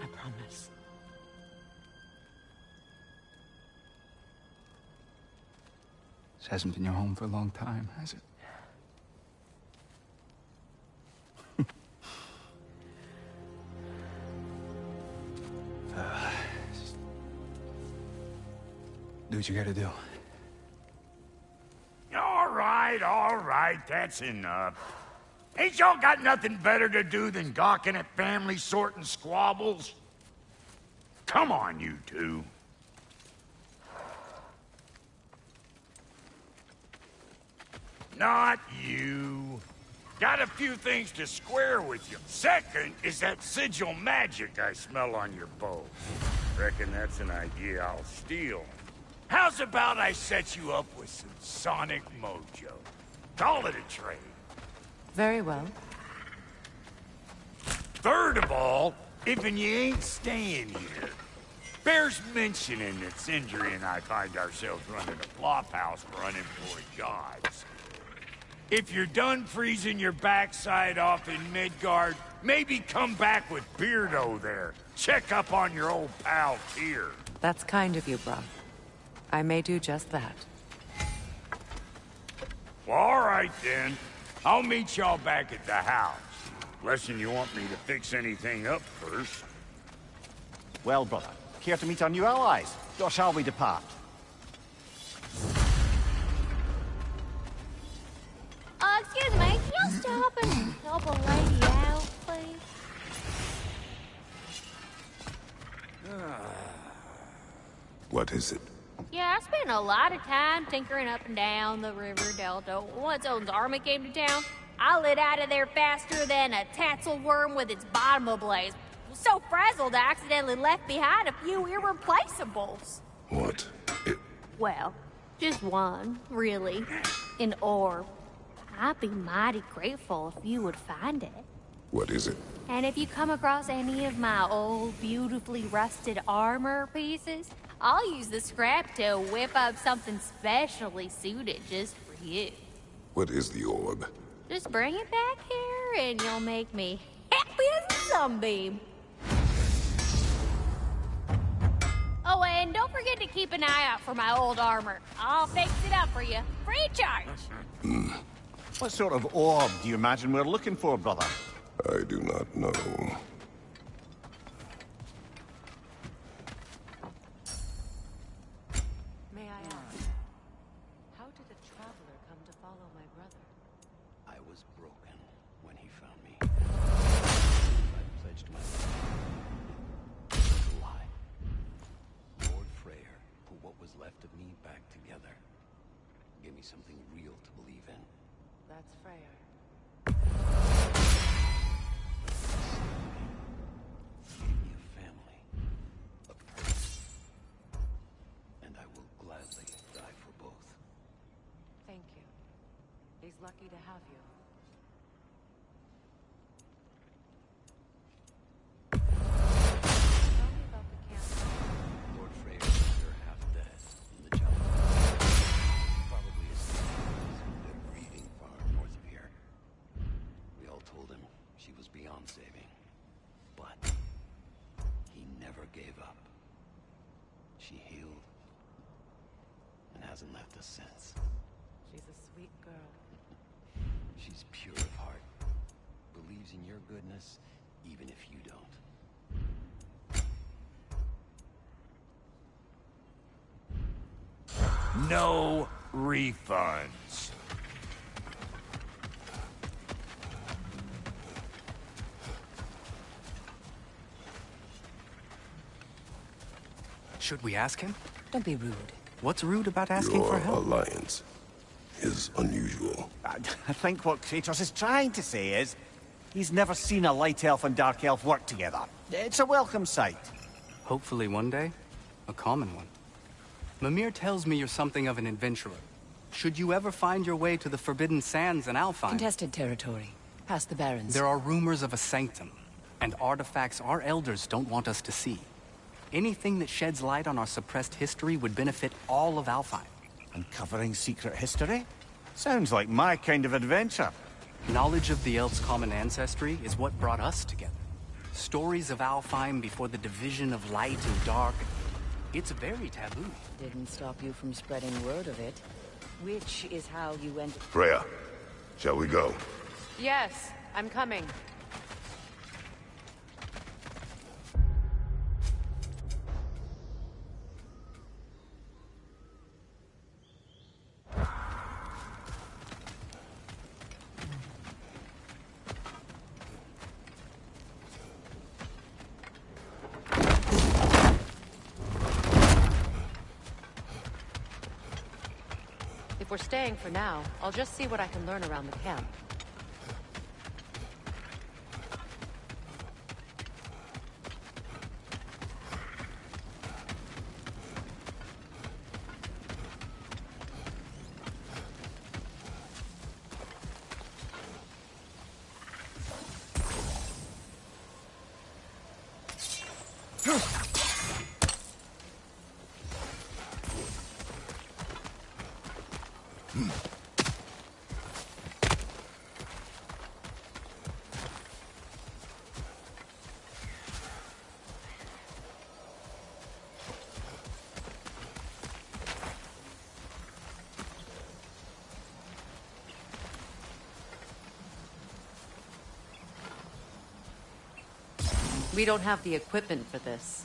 I promise. This hasn't been your home for a long time, has it? Do what you gotta do. All right, that's enough. Ain't y'all got nothing better to do than gawking at family sorting squabbles? Come on, you two. Not you. Got a few things to square with you. Second is that sigil magic I smell on your bow. Reckon that's an idea I'll steal. How's about I set you up with some sonic mojo? Call it a trade. Very well. Third of all, if you ain't staying here, bears mentioning that Sindri and I find ourselves running a flop house for unemployed gods. If you're done freezing your backside off in Midgard, maybe come back with Beardo there. Check up on your old pal Tyr. That's kind of you, bro. I may do just that. Well, all right then. I'll meet y'all back at the house. Unless you want me to fix anything up first. Well, brother, care to meet our new allies? Or shall we depart? Excuse me, can you stop and help a lady out, please? What is it? Yeah, I spent a lot of time tinkering up and down the river delta. Once Odin's army came to town, I lit out of there faster than a tassel worm with its bottom ablaze. So frazzled, I accidentally left behind a few irreplaceables. What? Well, just one, really. An orb. I'd be mighty grateful if you would find it. What is it? And if you come across any of my old, beautifully rusted armor pieces, I'll use the scrap to whip up something specially suited just for you. What is the orb? Just bring it back here and you'll make me happy as a sunbeam. Oh, and don't forget to keep an eye out for my old armor. I'll fix it up for you, free of charge. What sort of orb do you imagine we're looking for, brother? I do not know. May I ask, how did a traveler come to follow my brother? I was broken when he found me. I pledged my life to lie. Lord Freyr put what was left of me back together. Gave me something real to believe in. That's Freyr. Gave me a family, a purpose, and I will gladly die for both. Thank you. He's lucky to have you. Tell me about the campaign. Lord Freyr's mother half dead in the jungle. Probably escaped from a breeding farm north of here. We all told him she was beyond saving. But he never gave up. She healed and hasn't left us since. She's a sweet girl. She's pure of heart. Believes in your goodness, even if you don't. No refunds. Should we ask him? Don't be rude. What's rude about asking Your for help? alliance is unusual. I think what Kratos is trying to say is, he's never seen a light elf and dark elf work together. It's a welcome sight. Hopefully one day, a common one. Mimir tells me you're something of an adventurer. Should you ever find your way to the Forbidden Sands in Alfheim, Contested territory. Past the Barrens. there are rumors of a sanctum, and artifacts our elders don't want us to see. Anything that sheds light on our suppressed history would benefit all of Alfheim. Uncovering secret history? Sounds like my kind of adventure. Knowledge of the elves' common ancestry is what brought us together. Stories of Alfheim before the division of light and dark. It's very taboo. Didn't stop you from spreading word of it. Which is how you went... Freya, shall we go? Yes, I'm coming. If we're staying for now, I'll just see what I can learn around the camp. We don't have the equipment for this.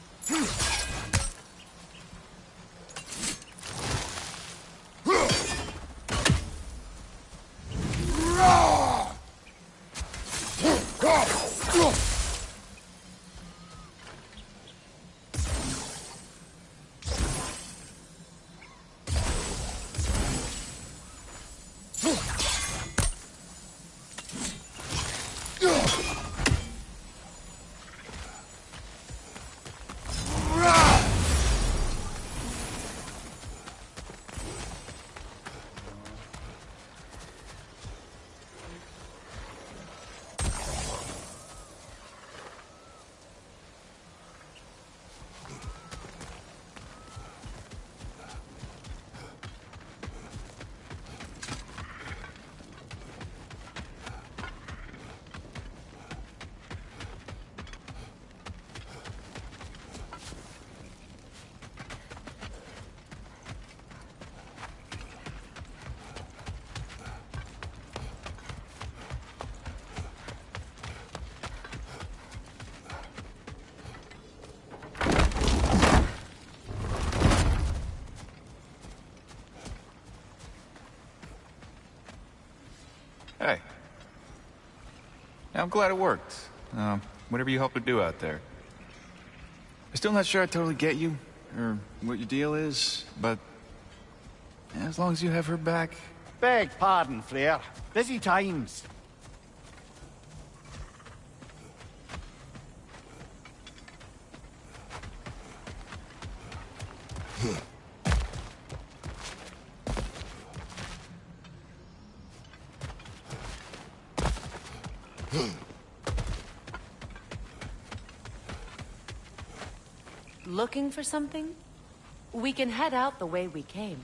Hey. I'm glad it worked. Whatever you hope to do out there. I'm still not sure I totally get you, or what your deal is, but as long as you have her back... Beg pardon, Freya. Busy times. Looking for something? We can head out the way we came.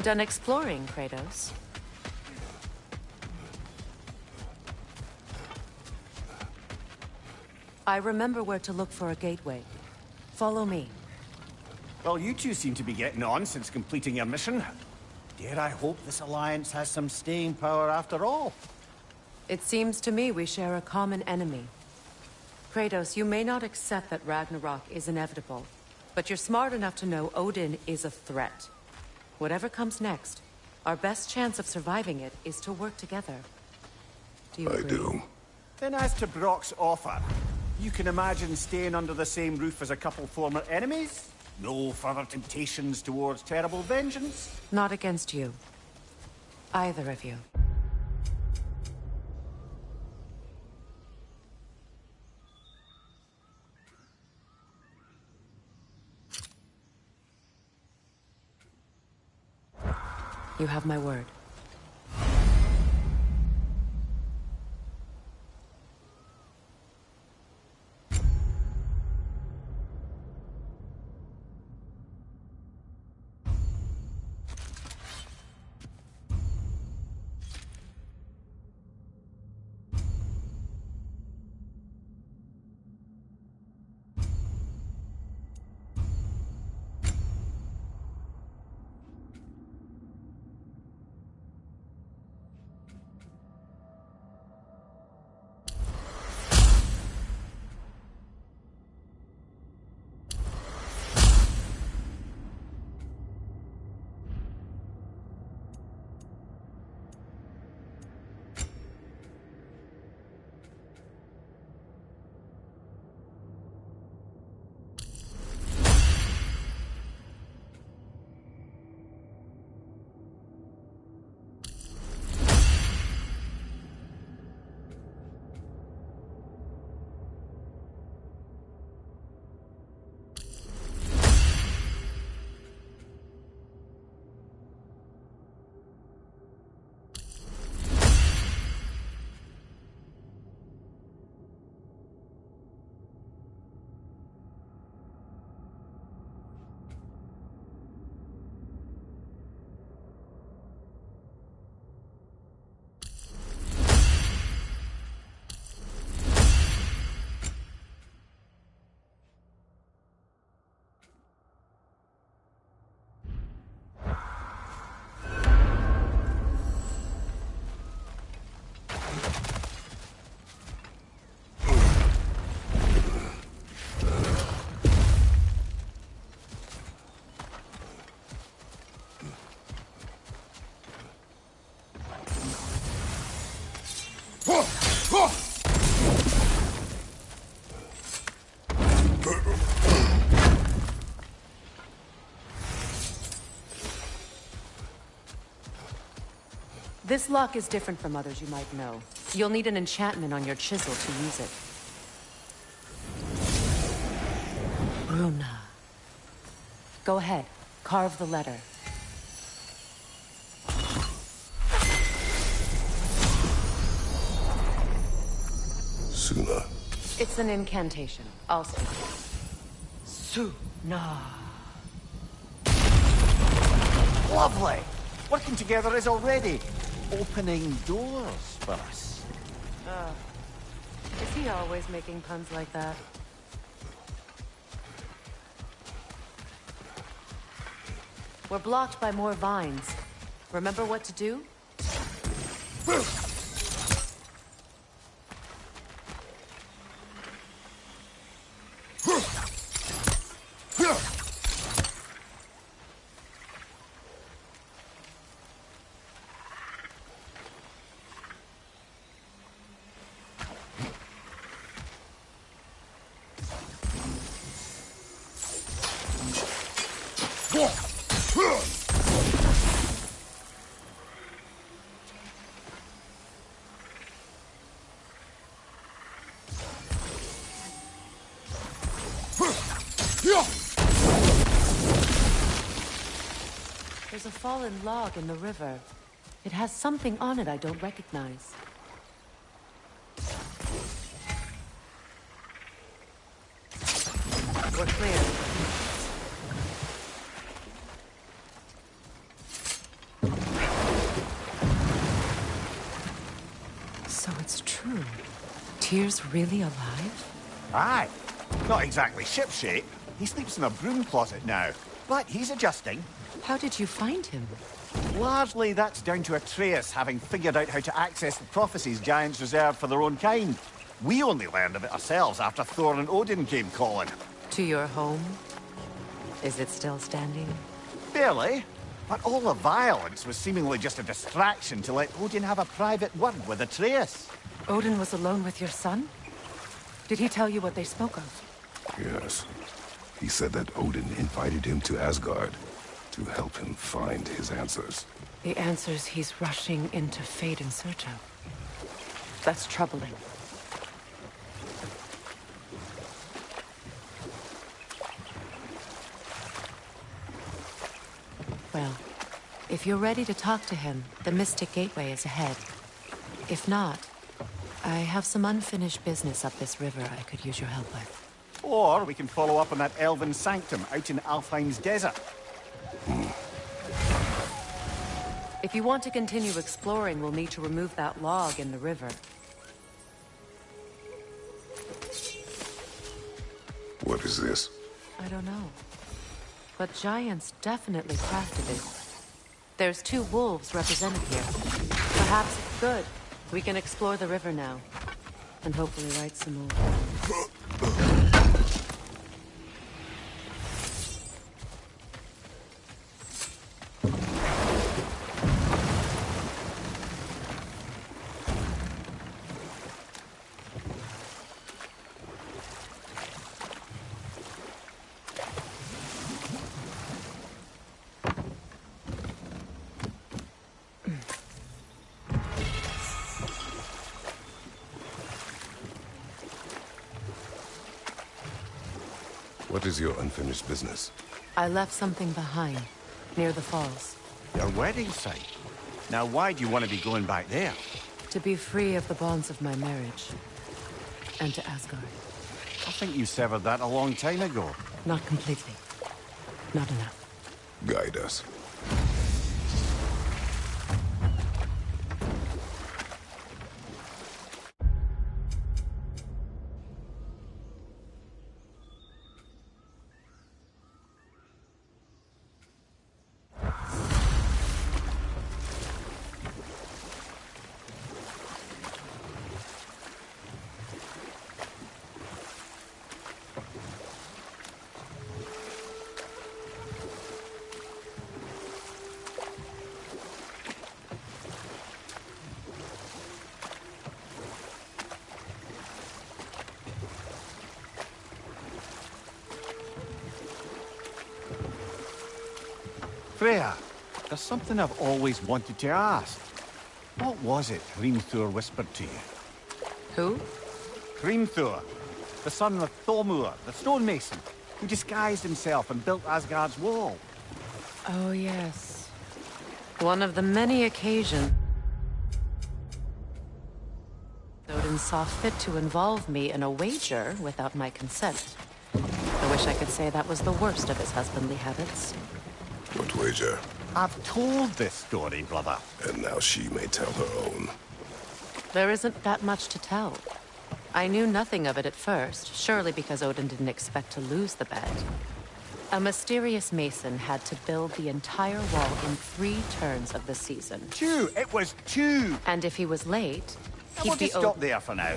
Done exploring, Kratos? I remember where to look for a gateway. Follow me. Well, you two seem to be getting on since completing your mission. Dare I hope this alliance has some staying power after all? It seems to me we share a common enemy. Kratos, you may not accept that Ragnarok is inevitable, but you're smart enough to know Odin is a threat. Whatever comes next, our best chance of surviving it is to work together. Do you agree? I do. Then as to Brock's offer, you can imagine staying under the same roof as a couple former enemies? No further temptations towards terrible vengeance? Not against you. Either of you. You have my word. This lock is different from others you might know. You'll need an enchantment on your chisel to use it. Runa. Go ahead. Carve the letter. Suna. It's an incantation. I'll say Suna. Lovely! Working together is already opening doors for us. Is he always making puns like that? We're blocked by more vines. Remember what to do? There's a fallen log in the river. It has something on it I don't recognize. We're clear. So it's true. Tyr's really alive? Aye. Not exactly shipshape. He sleeps in a broom closet now. But he's adjusting. How did you find him? Largely that's down to Atreus having figured out how to access the prophecies giants reserve for their own kind. We only learned of it ourselves after Thor and Odin came calling. To your home? Is it still standing? Barely. But all the violence was seemingly just a distraction to let Odin have a private word with Atreus. Odin was alone with your son? Did he tell you what they spoke of? Yes. He said that Odin invited him to Asgard to help him find his answers. The answers he's rushing into fate in search of. That's troubling. Well, if you're ready to talk to him, the Mystic Gateway is ahead. If not, I have some unfinished business up this river I could use your help with. Or we can follow up on that elven sanctum out in Alfheim's desert. If you want to continue exploring, we'll need to remove that log in the river. What is this? I don't know. But giants definitely crafted it. There's 2 wolves represented here. Perhaps it's good. We can explore the river now. And hopefully write some more. What is your unfinished business? I left something behind, near the falls. Your wedding site. Now why do you want to be going back there? To be free of the bonds of my marriage. And to Asgard. I think you severed that a long time ago. Not completely. Not enough. Guide us. Freya, there's something I've always wanted to ask. What was it Hrimthur whispered to you? Who? Hrimthur, the son of Thormur, the stonemason, who disguised himself and built Asgard's wall. Oh, yes. One of the many occasions Odin saw fit to involve me in a wager without my consent. I wish I could say that was the worst of his husbandly habits. What wager? I've told this story, brother. And now she may tell her own. There isn't that much to tell. I knew nothing of it at first, surely because Odin didn't expect to lose the bet. A mysterious mason had to build the entire wall in 3 turns of the season. 2! It was 2! And if he was late, I he'd want to be stop there for now.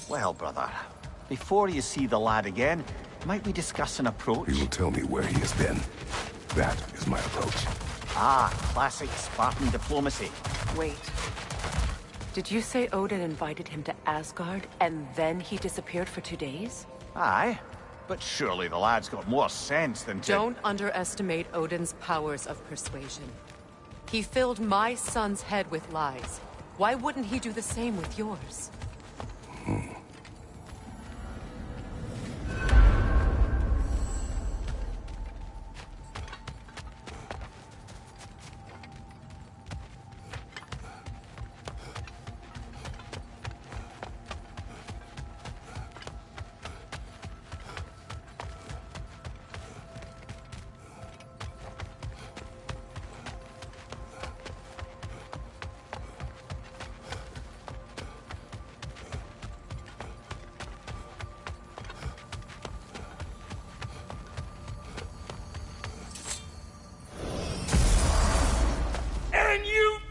Well, brother, before you see the lad again, might we discuss an approach? He will tell me where he has been. That is my approach. Ah, classic Spartan diplomacy. Wait. Did you say Odin invited him to Asgard, and then he disappeared for 2 days? Aye, but surely the lad's got more sense than to... Don't underestimate Odin's powers of persuasion. He filled my son's head with lies, Why wouldn't he do the same with yours?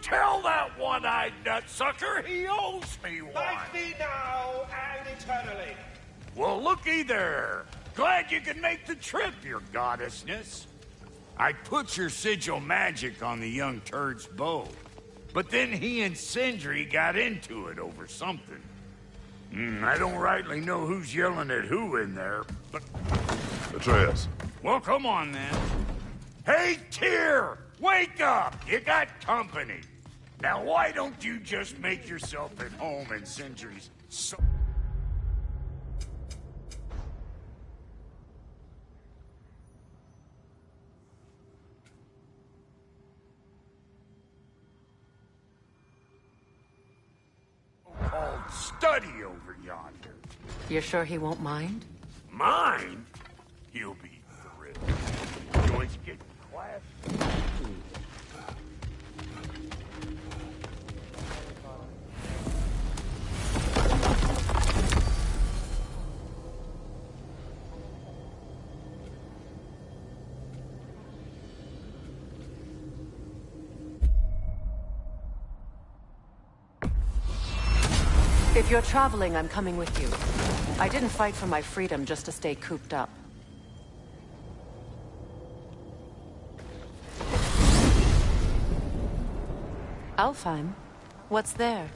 Tell that one-eyed nutsucker he owes me one. Fight me now and eternally. Well, looky there. Glad you could make the trip, your goddessness. I put your sigil magic on the young turd's bow, but then he and Sindri got into it over something. I don't rightly know who's yelling at who in there, but... Atreus. Well, come on, then. Hey, Tyr! Wake up! You got company. Now, why don't you just make yourself at home in Sindri's... called study over yonder. You're sure he won't mind? Mine? He'll be thrilled. Joyce getting class. If you're traveling, I'm coming with you. I didn't fight for my freedom just to stay cooped up. Alfheim? What's there?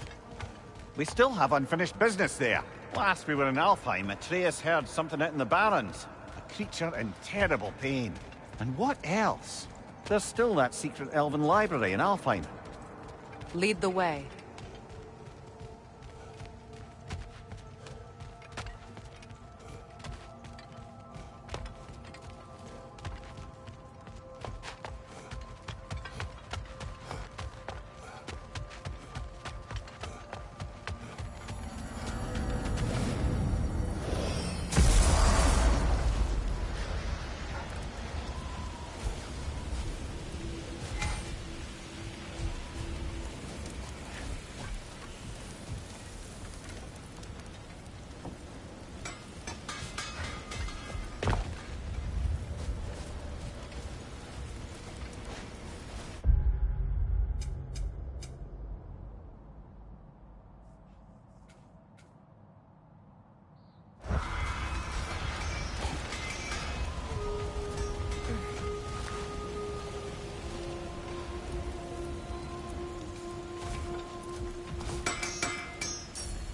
We still have unfinished business there. Last we were in Alfheim, Atreus heard something out in the Barrens. A creature in terrible pain. And what else? There's still that secret elven library in Alfheim. Lead the way.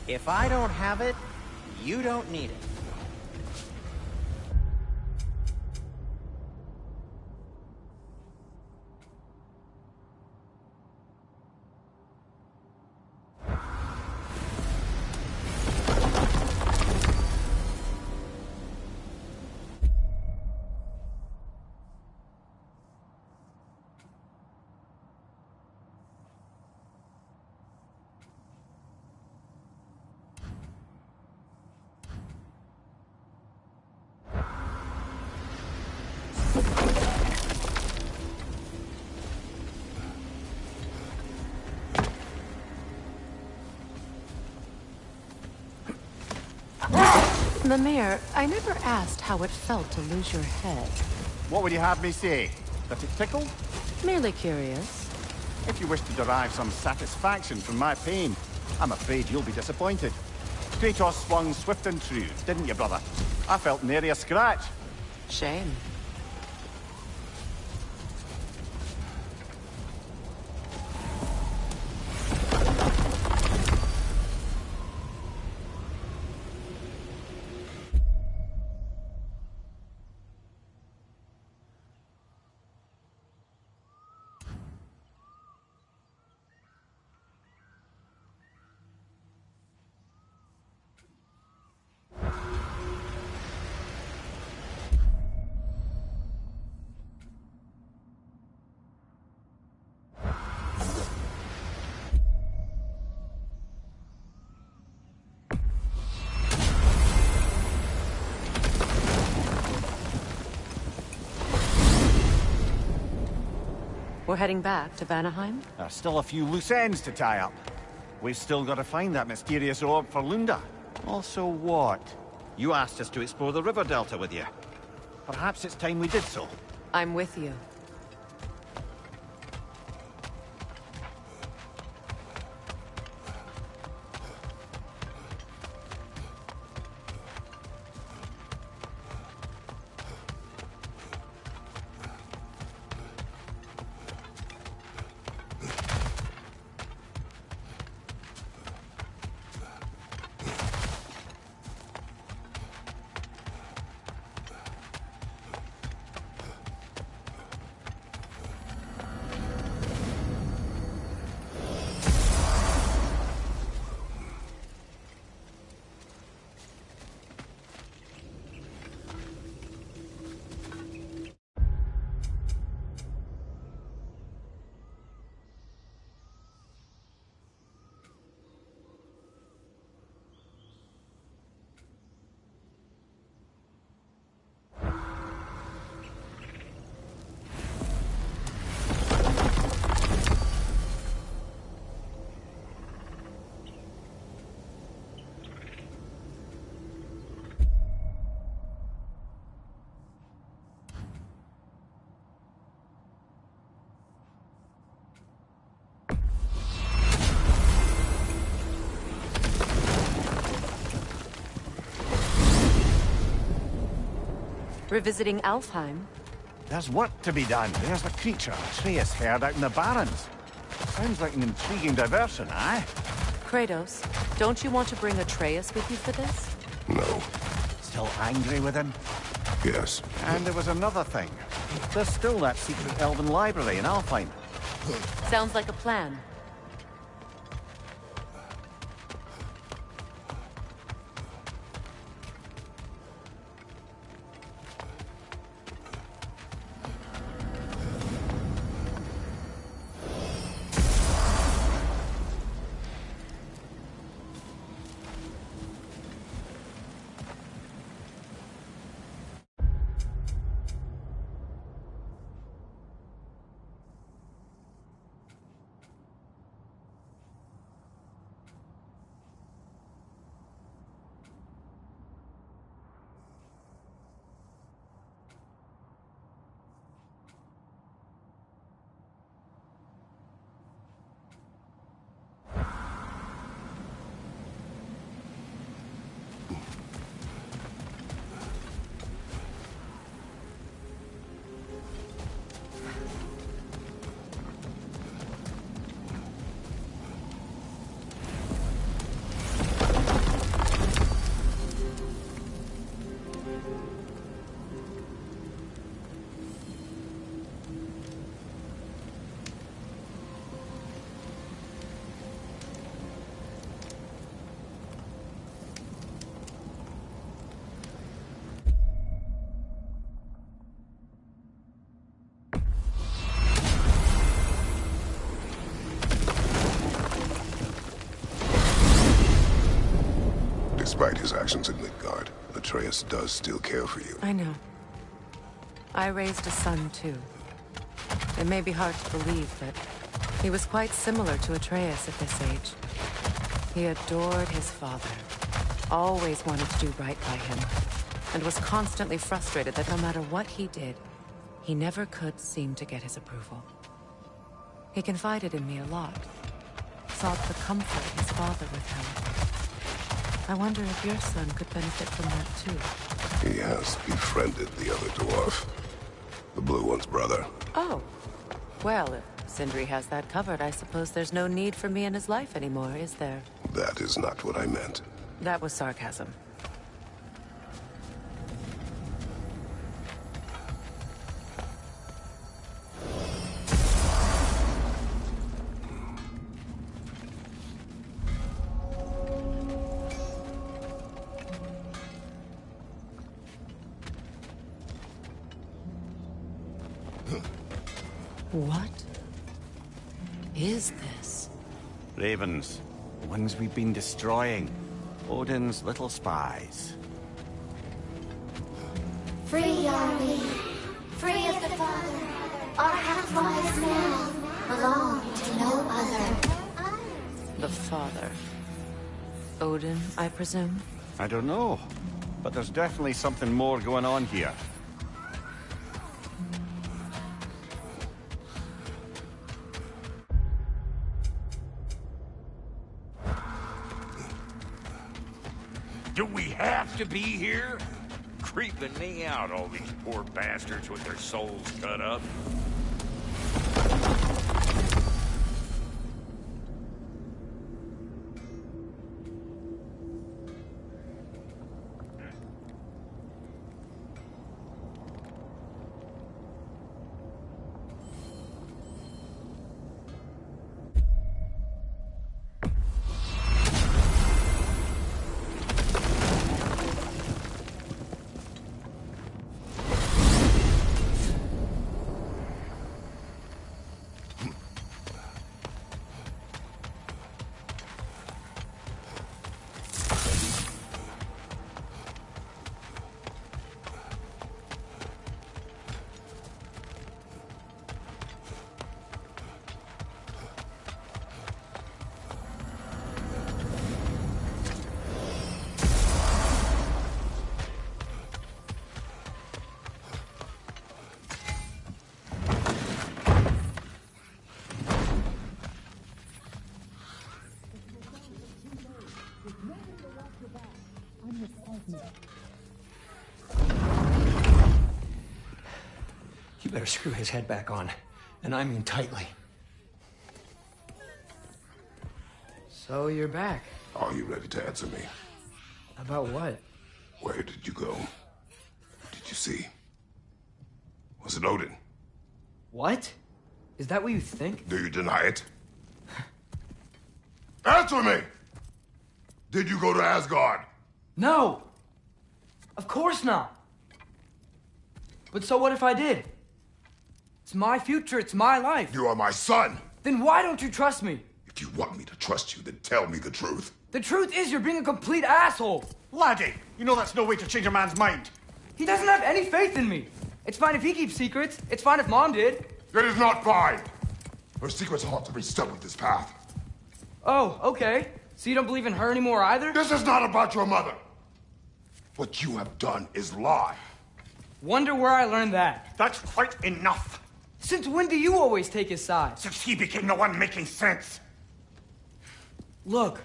If I don't have it, you don't need it. The mayor, I never asked how it felt to lose your head. What would you have me say? That it tickled? Merely curious. If you wish to derive some satisfaction from my pain, I'm afraid you'll be disappointed. Kratos swung swift and true, didn't you, brother? I felt nary a scratch. Shame. We're heading back to Vanaheim? There's still a few loose ends to tie up. We've still got to find that mysterious orb for Lunda. Also what? You asked us to explore the river delta with you. Perhaps it's time we did so. I'm with you. Revisiting Alfheim? There's work to be done. There's the creature Atreus heard out in the Barrens. Sounds like an intriguing diversion, eh? Kratos, don't you want to bring Atreus with you for this? No. Still angry with him? Yes. And there was another thing. There's still that secret elven library in Alfheim. Sounds like a plan. Despite his actions in Midgard, Atreus does still care for you. I know. I raised a son, too. It may be hard to believe, but he was quite similar to Atreus at this age. He adored his father, always wanted to do right by him, and was constantly frustrated that no matter what he did, he never could seem to get his approval. He confided in me a lot, sought the comfort his father withheld. I wonder if your son could benefit from that, too. He has befriended the other dwarf. The blue one's brother. Oh. Well, if Sindri has that covered, I suppose there's no need for me in his life anymore, is there? That is not what I meant. That was sarcasm. What is this? Ravens. The ones we've been destroying. Odin's little spies. Free are we. Free of the Father. Our half-lives now belong to no other. The father. Odin, I presume? I don't know, but there's definitely something more going on here. Do we have to be here? Creeping me out, all these poor bastards with their souls cut up. You better screw his head back on, and I mean tightly. So you're back. Are you ready to answer me? About what? Where did you go? What did you see? Was it Odin? What? Is that what you think? Do you deny it? Answer me! Did you go to Asgard? No! Of course not! But so what if I did? It's my future, it's my life. You are my son! Then why don't you trust me? If you want me to trust you, then tell me the truth. The truth is you're being a complete asshole! Laddie, you know that's no way to change a man's mind. He doesn't have any faith in me. It's fine if he keeps secrets. It's fine if Mom did. It is not fine! Her secrets ought to be stuck with this path. Oh, okay. So you don't believe in her anymore either? This is not about your mother! What you have done is lie. Wonder where I learned that. That's quite enough. Since when do you always take his side? Since he became the one making sense. Look,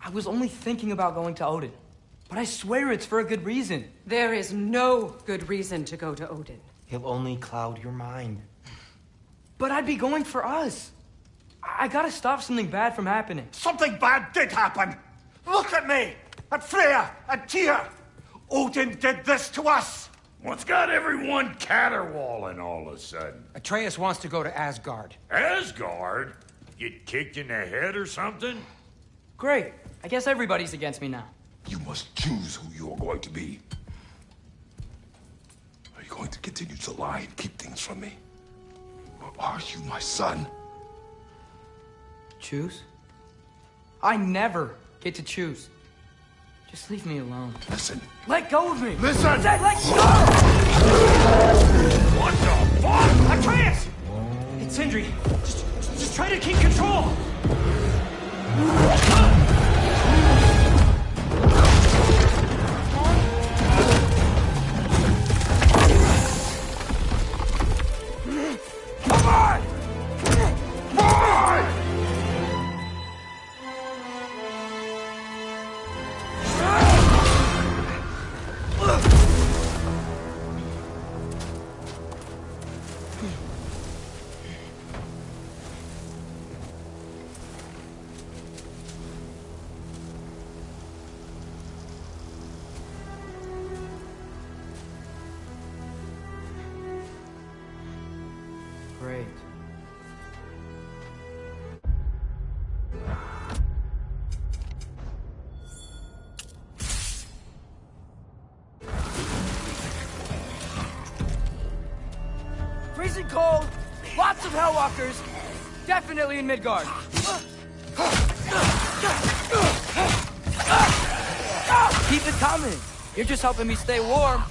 I was only thinking about going to Odin. But I swear it's for a good reason. There is no good reason to go to Odin. He'll only cloud your mind. But I'd be going for us. I gotta stop something bad from happening. Something bad did happen. Look at me, at Freya, at Tyr. Odin did this to us. What's got everyone caterwauling all of a sudden? Atreus wants to go to Asgard. Asgard? Get kicked in the head or something? Great. I guess everybody's against me now. You must choose who you are going to be. Are you going to continue to lie and keep things from me? Or are you my son? Choose? I never get to choose. Just leave me alone. Listen. Let go of me! Listen! I said let go! What the fuck? Atreus! It's Sindri. Just try to keep control! Come on! Come on! Great. Freezing cold, lots of Hellwalkers, definitely in Midgard. Keep it coming. You're just helping me stay warm.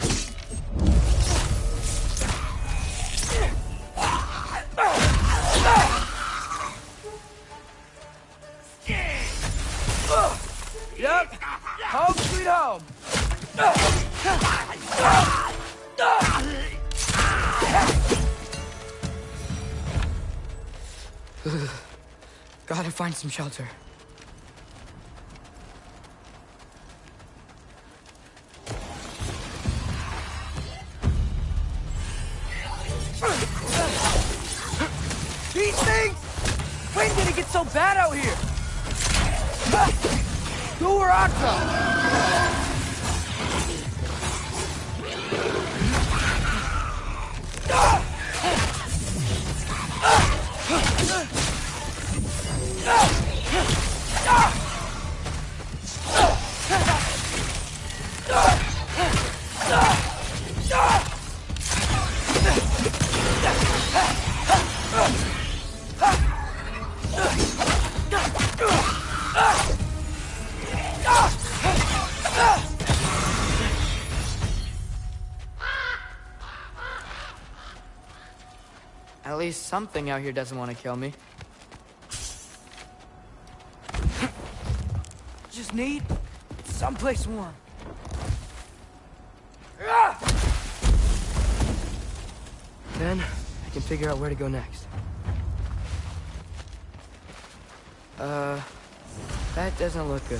Yep. Home sweet home. Gotta find some shelter. These things? When did it get so bad out here? Go where I come. At least something out here doesn't want to kill me. Just need someplace warm. Then I can figure out where to go next. That doesn't look good.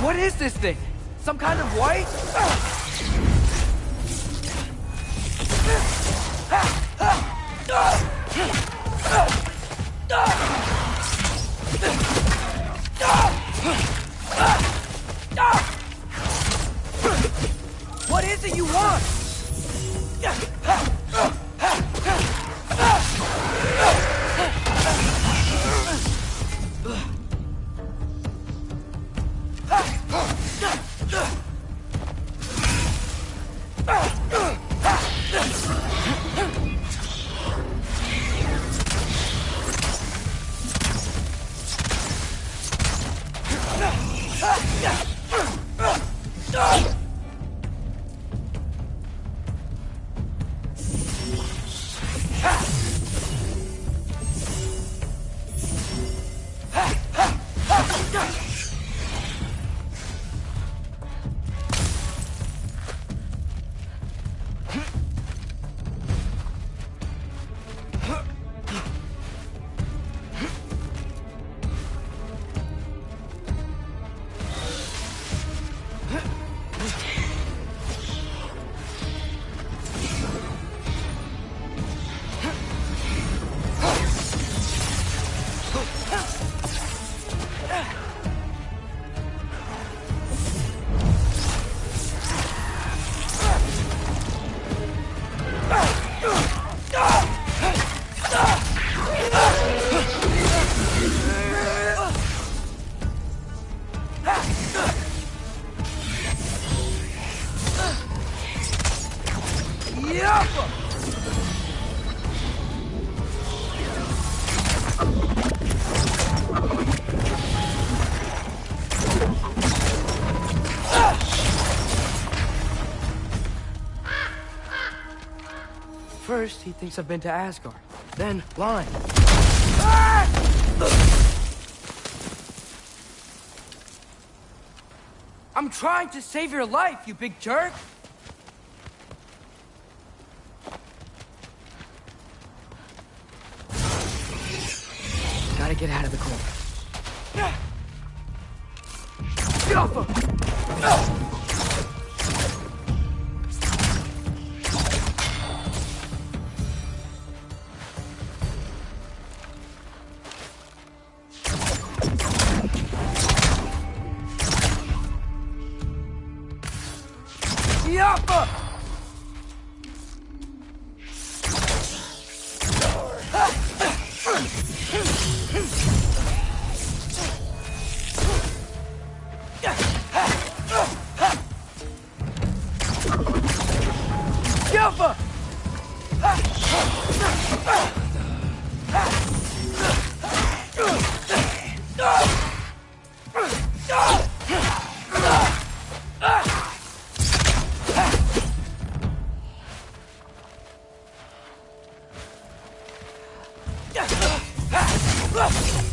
What is this thing? Some kind of white? What is it you want? First, he thinks I've been to Asgard. Then, blind. I'm trying to save your life, you big jerk! Gotta get out of the corner. Get off him! Look!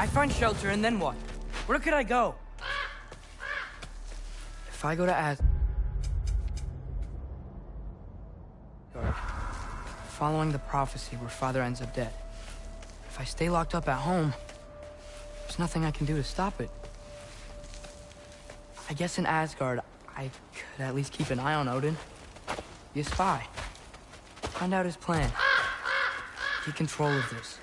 I find shelter, and then what? Where could I go? If I go to following the prophecy where Father ends up dead. If I stay locked up at home, there's nothing I can do to stop it. I guess in Asgard, I could at least keep an eye on Odin. Be a spy. Find out his plan. Get control of this.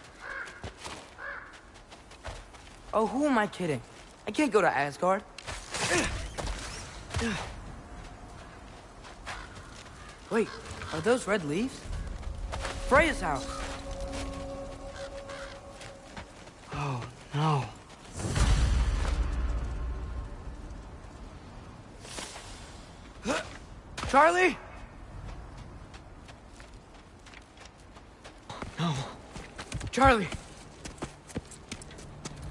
Oh, who am I kidding? I can't go to Asgard. Wait, are those red leaves? Freya's house! Oh, no. Charlie? No. Charlie!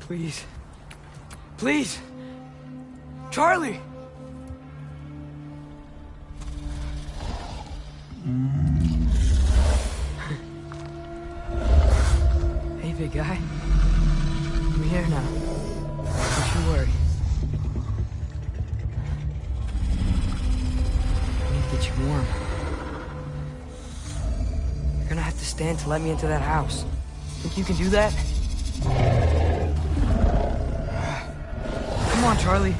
Please. Please! Charlie! Hey, big guy. I'm here now. Don't you worry. I need to get you warm. You're gonna have to stand to let me into that house. Think you can do that? Come on, Charlie.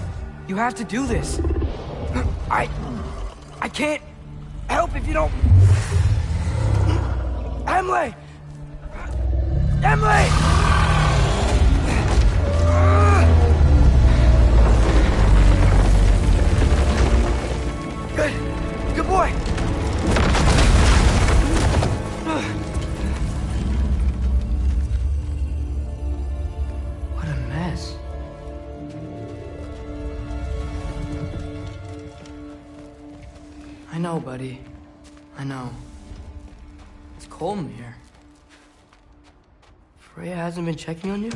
You have to do this. I can't help if you don't... Emily! Emily! Good boy! What a mess. I know, buddy. I know. It's cold in here. Freya hasn't been checking on you?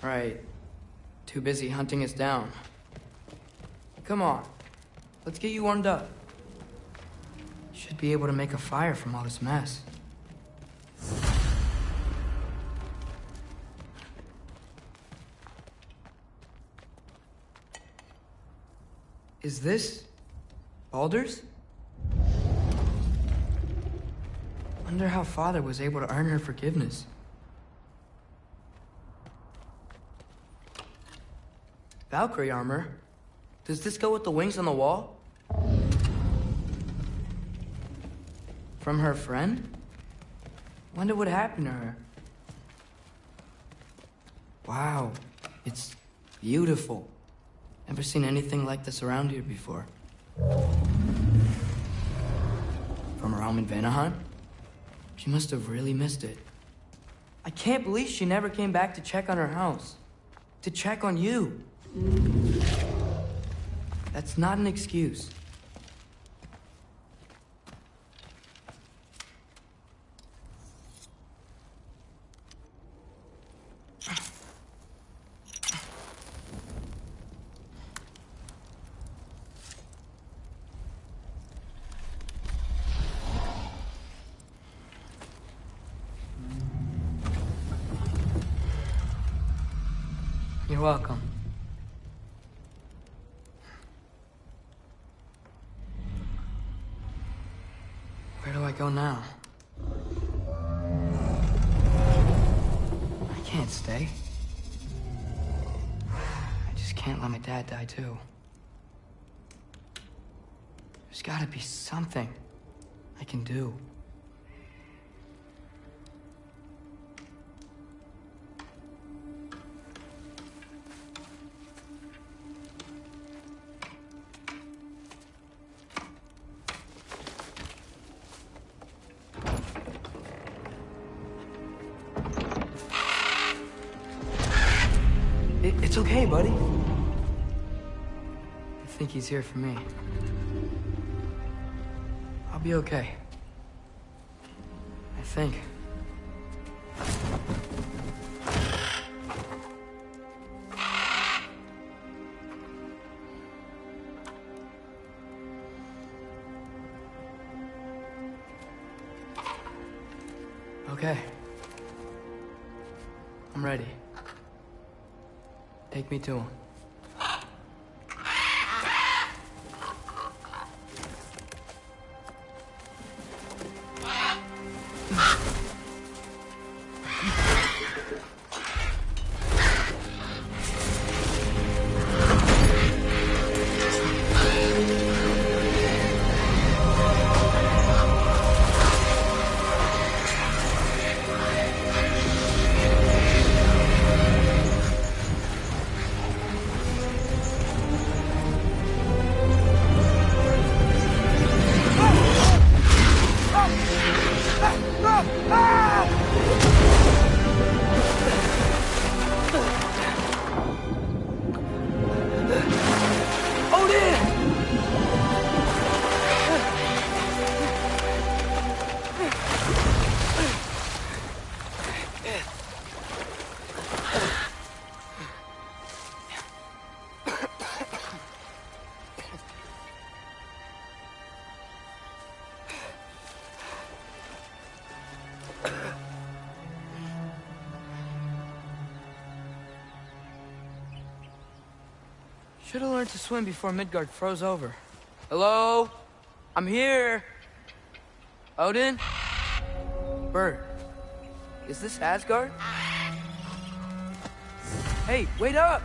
Right. Too busy hunting us down. Come on. Let's get you warmed up. Should be able to make a fire from all this mess. Is this Baldur's? Wonder how Father was able to earn her forgiveness. Valkyrie armor? Does this go with the wings on the wall? From her friend? Wonder what happened to her. Wow, it's beautiful. Never seen anything like this around here before. From her home in Vanaheim? She must have really missed it. I can't believe she never came back to check on her house. To check on you. That's not an excuse. You're welcome. go now? I can't stay. I just can't let my dad die too. There's gotta be something I can do. It's okay, buddy. I think he's here for me. I'll be okay. I think. Okay. I'm ready. Take me to him. Should have learned to swim before Midgard froze over. Hello? I'm here. Odin? Bert. Is this Asgard? Hey, wait up!